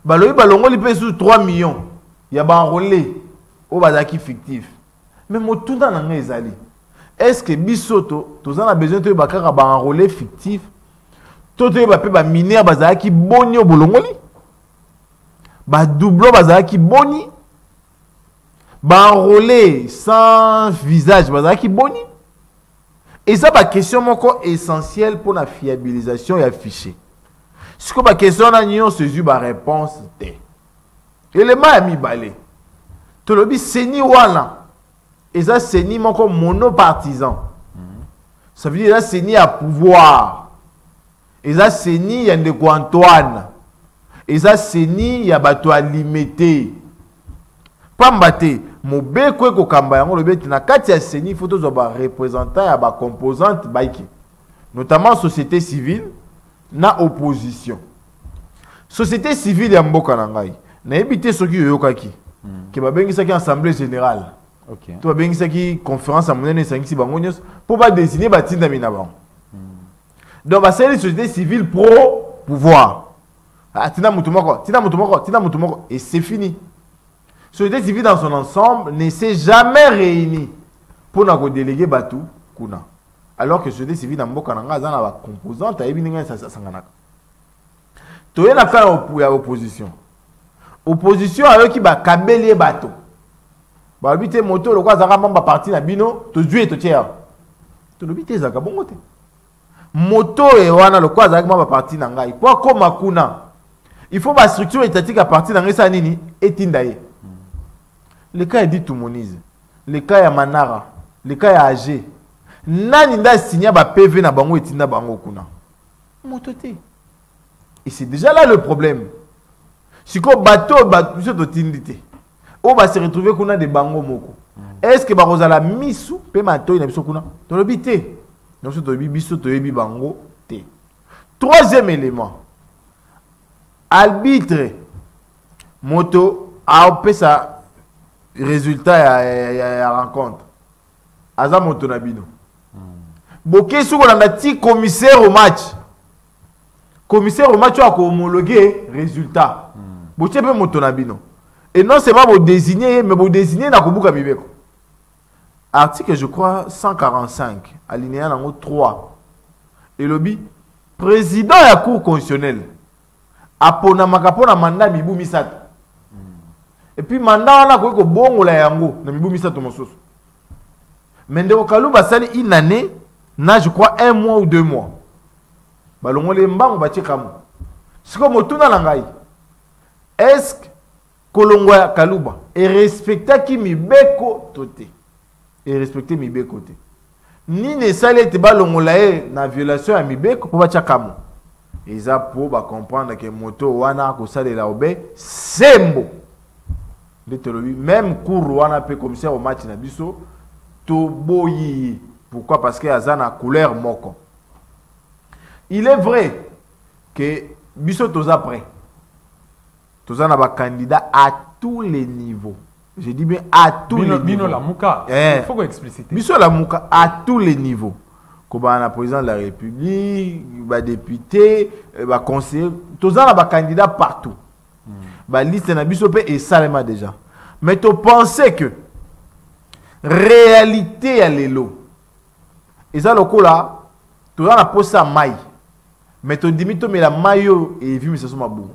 Baloyi balongo li pesu 3 millions. Ya ba enrôlé au bazaki fictif. Mais motunda na ngezali. Est-ce que bisoto tous en a besoin de bakaka ba enrôlé fictif? Toto ba pe ba mineur bazaki boni au bolongoli. Ba doublon bazaki boni. Ba enrôlé sans visage bazaki boni. Et ça ba question moko essentielle pour la fiabilisation et afficher. Ce que ma question a nion se joue ma réponse est. Élément a mis balé. Tu le dis seni wana. Et ça seni mon comme monopartisan. Ça veut dire là seni à pouvoir. Et ça seni y a de Antoine. Et ça seni y a bateau à limiter. Pambate mo be ko ko kamba yango le beti na kati ya seni photo zo ba représentant ya ba composante baiki. Notamment société civile. Na opposition. Société civile ya mboka na ngai. Na ebité soki yoyokaki. Ke ba bengisa ki assemblée générale. OK. To ba bengisa ki conférence à monene sangisi bango nyos pour ba désigner ba tinda mina bango. Donc ba c'est société civile pro pouvoir. Ah tina mutumoko, et c'est fini. Société civile dans son ensemble ne s'est jamais réunie pour na ko déléguer batu kuna. Alors que société civile dans mboka na nga za na ba composante ayebi ninga sa sanganaka. To yena ka ya opposition. Opposition ayo ki ba kabeli bato. Ba bité moto lo kwa za ka mamba parti na bino to jouer to tiers. To lo bité za ka bongo te. Moto e wana lo kwa za ka mamba parti na ngai. Pour koma kuna. Il faut ba structure étatique à partir na ngesa nini etindaye. Le cas est dit tout monise. Le cas ya Manara, le cas ya AG. Nani nda signé ba PV na bango etinda bango kuna. Mototé. Et c'est déjà là le problème. Si le bateau, bateau d'utilité, on va se retrouver qu'on a des bangos moko. Est-ce que baroza la misou, pe mato ina biso kuna, to lobité. Donc ce tobi biso to yebi bango té. Troisième élément. Arbitre moto a opé sa résultat ya rencontre. Aza moto na bino. Boké sou ko na ti commissaire au match. Commissaire au match a homologué résultat. Boké pe moto na bino. Et non c'est pas vous désigner mais vous désigner na kobuka mibeko. Article je crois 145 alinéa nango 3. Et lobby président ya cour constitutionnelle apona makapona mandat mibu misato. Et puis mandat wana ko bongo la yango na mibu misato mosusu. Mende okaluba sali une année na je crois 1 mois ou 2 mois. Balongo le mbango ba tshikamu. Siko motuna na ngai. Est-ce que Kolongo ya Kaluba et respecta ki mibeko toté. Et respecter mibeko te. Ni ne sale te balongo la na violation ya mibeko po ba tshakamu. Eza po ba comprendre que moto wana ko sale la obé sembo. Même cour wana pe commissaire au match na biso to boyi. Pourquoi? Parce que azana couleur moko. Il est vrai que biso toza prêt. Toza na ba candidat à tous les niveaux. Je dis bien à tous les niveaux. Bino la muka. Il faut qu'on explicite. Biso la muka à tous les niveaux. Koba na président de la République, ba député, ba conseiller, toza na ba candidat partout. Ba liste na biso pe et salema déjà. Mais tu pensais que réalité ya lelo. Eza lokola toza na posa mai. Mais tu dis to me la mayo et vi mi se soma bon.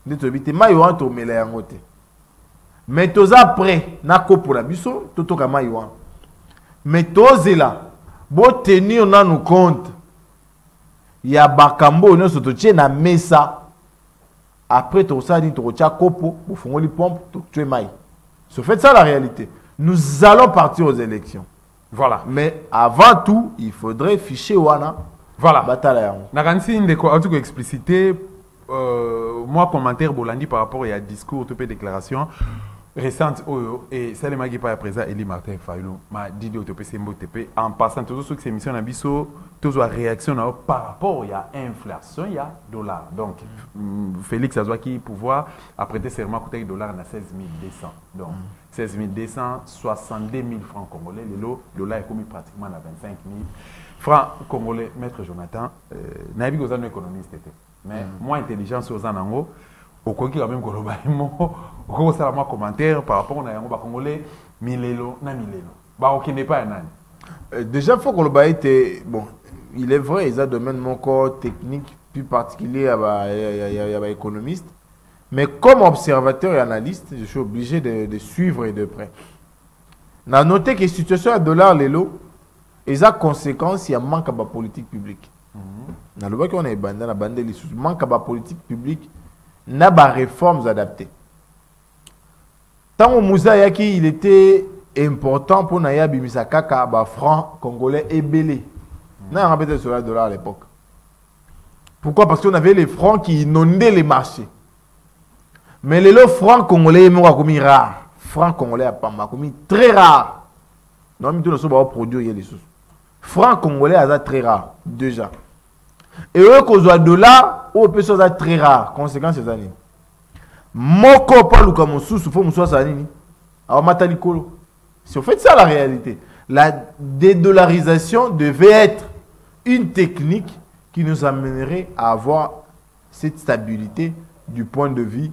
Ndé to bité mayo an to me la yango te. Mais toza prêt na kopo na biso to toka mayo an. Mais tozela bo tenir na nous compte. Ya bakambo no soto tie na mesa. Après to ça dit to tia kopo bo fongoli pompe to tuer mai. Ce fait ça la réalité. Nous allons partir aux élections. Voilà. Mais avant tout, il faudrait ficher wana. Voilà. Bataille. Nagansi ndeko en tout cas explicité moi commentaire Bolandi par rapport à discours de déclaration récente et celle magi par présent Eli Martin Fayulu m'a dit de Sembo TP en passant toujours sur cette émission nabiso toujours réaction par rapport à inflation il y a dollar donc Félix Azouaki pouvoir apprêter serment coûter dollar à 16 200 donc 16 200 62 000 francs congolais le dollar est commis pratiquement à 25 000 francs congolais. Maître Jonathan nabi gozano économiste mais moins intelligence aux anango au quoi qui quand même globalement au ça moi commentaire par rapport à yango ba congolais milelo na milelo ba ok n'est pas un déjà faut que le bail était bon il est vrai ils ont domaine mon corps technique plus particulier à économiste mais comme observateur et analyste je suis obligé de suivre et de près. On a noté que la situation à dollar lelo et ça conséquence il y a manque de politique publique. Dans le bas qu'on est bandé, il manque de politique publique, n'a pas réformes adaptées. Tant que Moussa Yaki, il était important pour Naya Bimisakaka, franc congolais et belé. On a répété sur le dollar à l'époque. Pourquoi? Parce qu'on avait les francs qui inondaient les marchés. Mais les francs congolais, ils commis rare. Francs congolais à Pamba, commis très rare. Non, mais tout le monde produire les choses. Francs congolais, c'est très rare, déjà. Et eux, qu'on soit dollar, ou peut soit très rare. Conséquence, c'est ça. Moko pas le comme sous, faut me soit ça. Alors, matalikolo. C'est en fait ça la réalité. La dédollarisation devait être une technique qui nous amènerait à avoir cette stabilité du point de vue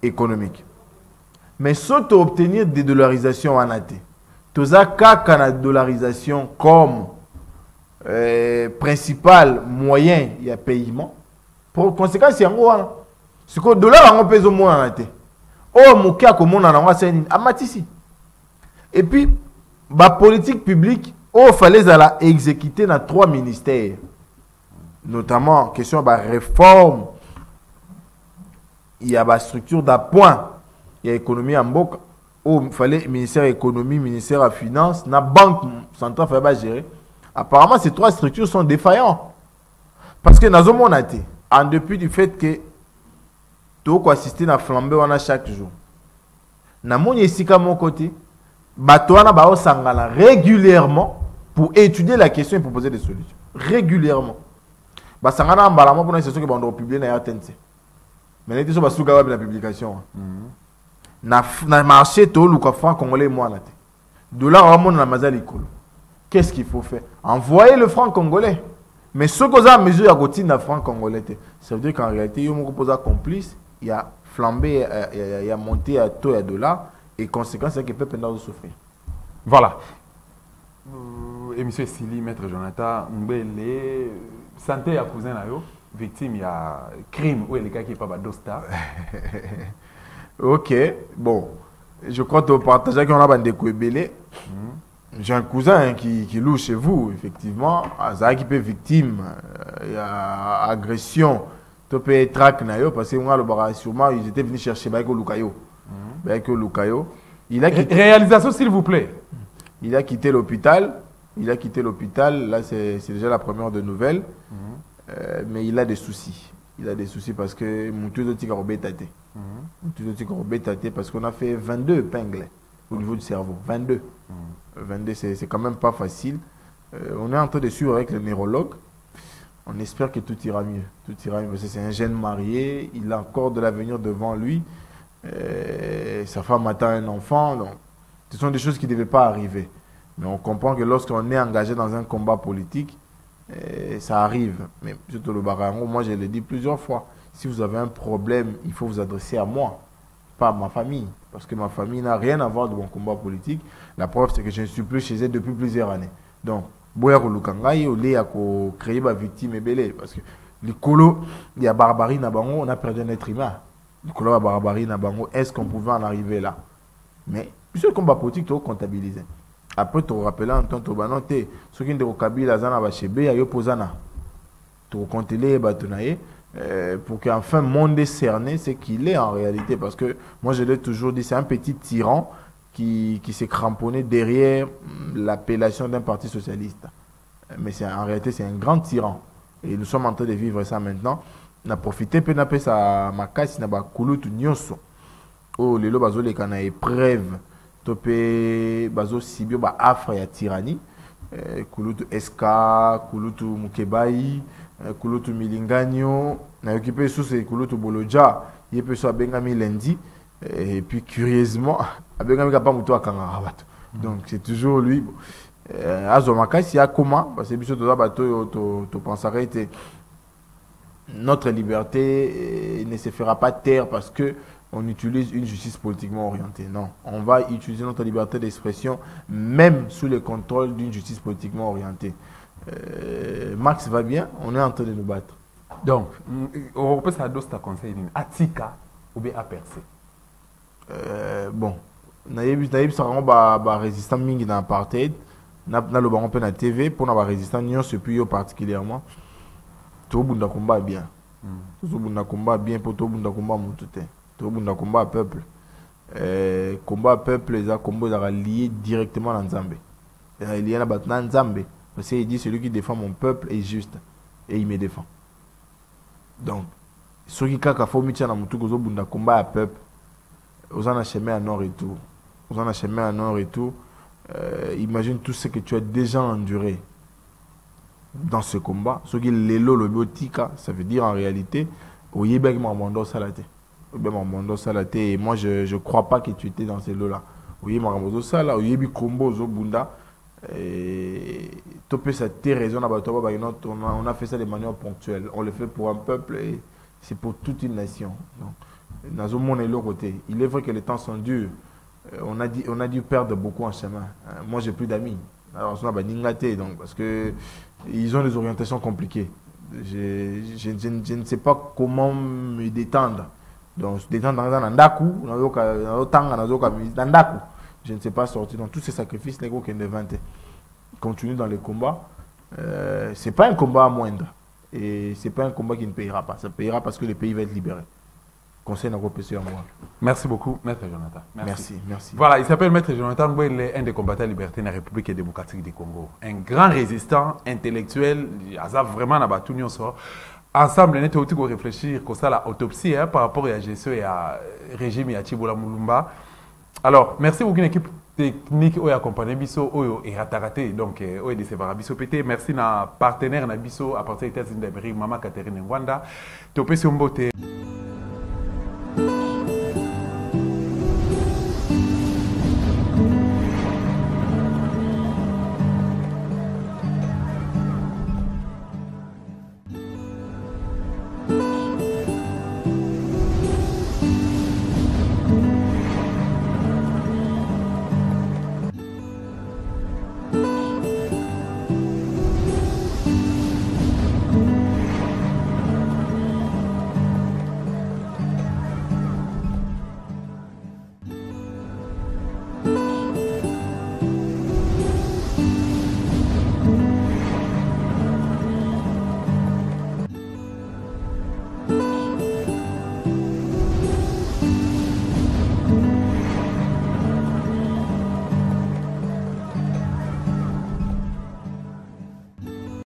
économique. Mais sauf obtenir des dollarisations en athée. Tout ça, quand la dollarisation comme principal moyen, il y a paiement. Pour conséquence, il y a un gros. Ce que le dollar a pèse au moins en athée. Oh, mon cas, comme on en a c'est un et puis, la politique publique, il fallait exécuter dans 3 ministères. Notamment, question de réforme. Il y a la structure d'appoint. Il y a l'économie en boca. Il fallait ministère de l'économie, ministère de la finance, la banque centrale, il fallait gérer. Apparemment, ces 3 structures sont défaillantes. Parce que dans un monde, en dépit du fait que tu as assisté à flambée chaque jour. Na mon esika mon côté, Batoana bao sangala régulièrement pour étudier la question et proposer des solutions. Régulièrement. Basangana mbalama pour une session que bando publier na RTNC. Mais les gens ba souka la publication. Na marché to luka franc congolais moi na te. Dollar à mon na mazali kolo. Qu'est-ce qu'il faut faire? Envoyer le franc congolais. Mais ce qu'on a mesure à côté na franc congolais, ça veut dire qu'en réalité, il y a un composant complice, il y a flambé, il y a monté à taux et à dollar, et conséquence, c'est que le peuple n'a souffrir. Voilà. Émission Sili, Maître Jonathan, Mbele, santé à cousin là, victime, il y a crime, où est le gars qui est pas d'Osta. Ok, bon, je crois que tu partages qu'on a des coups belés. J'ai un cousin qui loue chez vous, effectivement. Azaki peut victime, il y a agression, tu peux traque parce que moi, sûrement, ils étaient venus chercher Baiko Lukayo. Il a quitté... Réalisation, s'il vous plaît. Il a quitté l'hôpital. Là, c'est déjà la première de nouvelles. Mais il a des soucis. Il a des soucis parce que mon tueur de tigre parce qu'on a fait 22 épingles au niveau du cerveau. 22. 22, c'est quand même pas facile. On est en train de suivre avec le neurologue. On espère que tout ira mieux. Tout ira mieux parce que c'est un jeune marié. Il a encore de l'avenir devant lui. Sa femme attend un enfant. Donc, ce sont des choses qui ne devaient pas arriver. Mais on comprend que lorsqu'on est engagé dans un combat politique, ça arrive. Mais surtout le Barango, moi je l'ai dit plusieurs fois. Si vous avez un problème, il faut vous adresser à moi, pas à ma famille. Parce que ma famille n'a rien à voir de mon combat politique. La preuve, c'est que je ne suis plus chez eux depuis plusieurs années. Donc, Boya Lukangai, au lieu de créer ma victime et belé. Parce que les colos, il y a barbarie Nabango, on a perdu un être humain. Les colos à barbarie Nabango, est-ce qu'on pouvait en arriver là? Mais, puisque le combat politique, tu as comptabilisé. Après, tu as rappelé en tant que tu ceux qui ont Kabila, Azana, Bachebe, Ayopozana. Tu as compté les bâtonnailles. Pour qu'enfin le monde est cerné ce qu'il est en réalité. Parce que moi je l'ai toujours dit, c'est un petit tyran qui s'est cramponné derrière l'appellation d'un parti socialiste. Mais en réalité c'est un grand tyran. Et nous sommes en train de vivre ça maintenant. On a profité, puis on a fait ça ma casse, on a kulutu nyoso. Oh, les lots bazo les cana épreuve. Topé bazo sibio ba afra ya tyrannie. Kulutu Eska, Kulutu Mukebai, Kulutu Milinganyo, na occupé sous ces Kulutu Bolodja, il peut soit Bengami lundi, et puis curieusement, Bengami Kapa Muto Akangarabat. Donc c'est toujours lui. Azomaka, si a comment, parce que Bicho Toza Bato, tu penserais que notre liberté ne se fera pas taire parce que on utilise une justice politiquement orientée. Non, on va utiliser notre liberté d'expression même sous le contrôle d'une justice politiquement orientée. Max va bien, on est en train de nous battre. Donc, on peut s'adosser à conseil Atika ou bien à percer. Bon, naïb ça va résistant mingi dans l'apartheid. Na le baron pe na TV pour na résistant nion ce puis particulièrement. Tout bunda combat bien. Tout bunda combat bien pour tout bunda combat mutute. Tout le monde combat peuple. Combat peuple, les combats liés directement à Nzambe. Il y a un Nzambe. Parce qu'il dit celui qui défend mon peuple est juste. Et il me défend. Donc, ceux qui ont fait un combat à peuple, vous en avez chemin à nord et tout. Vous en avez chemin à nord et tout. Imagine tout ce que tu as déjà enduré dans ce combat. Ceux qui l'élo le biotika, ça veut dire en réalité, au Yébek Marmondo Salate. Et moi je ne crois pas que tu étais dans ces lots-là. Oui, Maramozo Sala, oui, Kombo, Zobunda. Topé, ça t'est raison, on a fait ça de manière ponctuelle. On le fait pour un peuple et c'est pour toute une nation. Donc, est l'autre côté. Il est vrai que les temps sont durs. On a dû perdre beaucoup en chemin. Moi, j'ai plus d'amis. Alors, on a donc parce que ils ont des orientations compliquées. Je ne sais pas comment me détendre. Donc, détendre dans un ndaku, je ne sais pas sortir. Donc, tous ces sacrifices, les gros qui ne vantent. Continue dans les combats. C'est pas un combat à moindre. Et c'est pas un combat qui ne payera pas. Ça payera parce que le pays va être libéré. Conseil n'a pas à moi. Merci beaucoup, Maître Jonathan. Merci. Voilà, il s'appelle Maître Jonathan Mbele, un des combattants de liberté de la République démocratique du Congo. Un grand résistant intellectuel. Il a vraiment abattu. ensemble nous avons réfléchir comme ça la autopsie par rapport à la gestion et à régime et à Tibola Mulumba. Alors merci beaucoup une équipe technique qui a accompagné biso oyo et raté donc oyo de sévara biso pété. Merci na partenaire na biso à partir des États-Unis d'Amérique Maman Catherine Ngwanda topé sur mbote.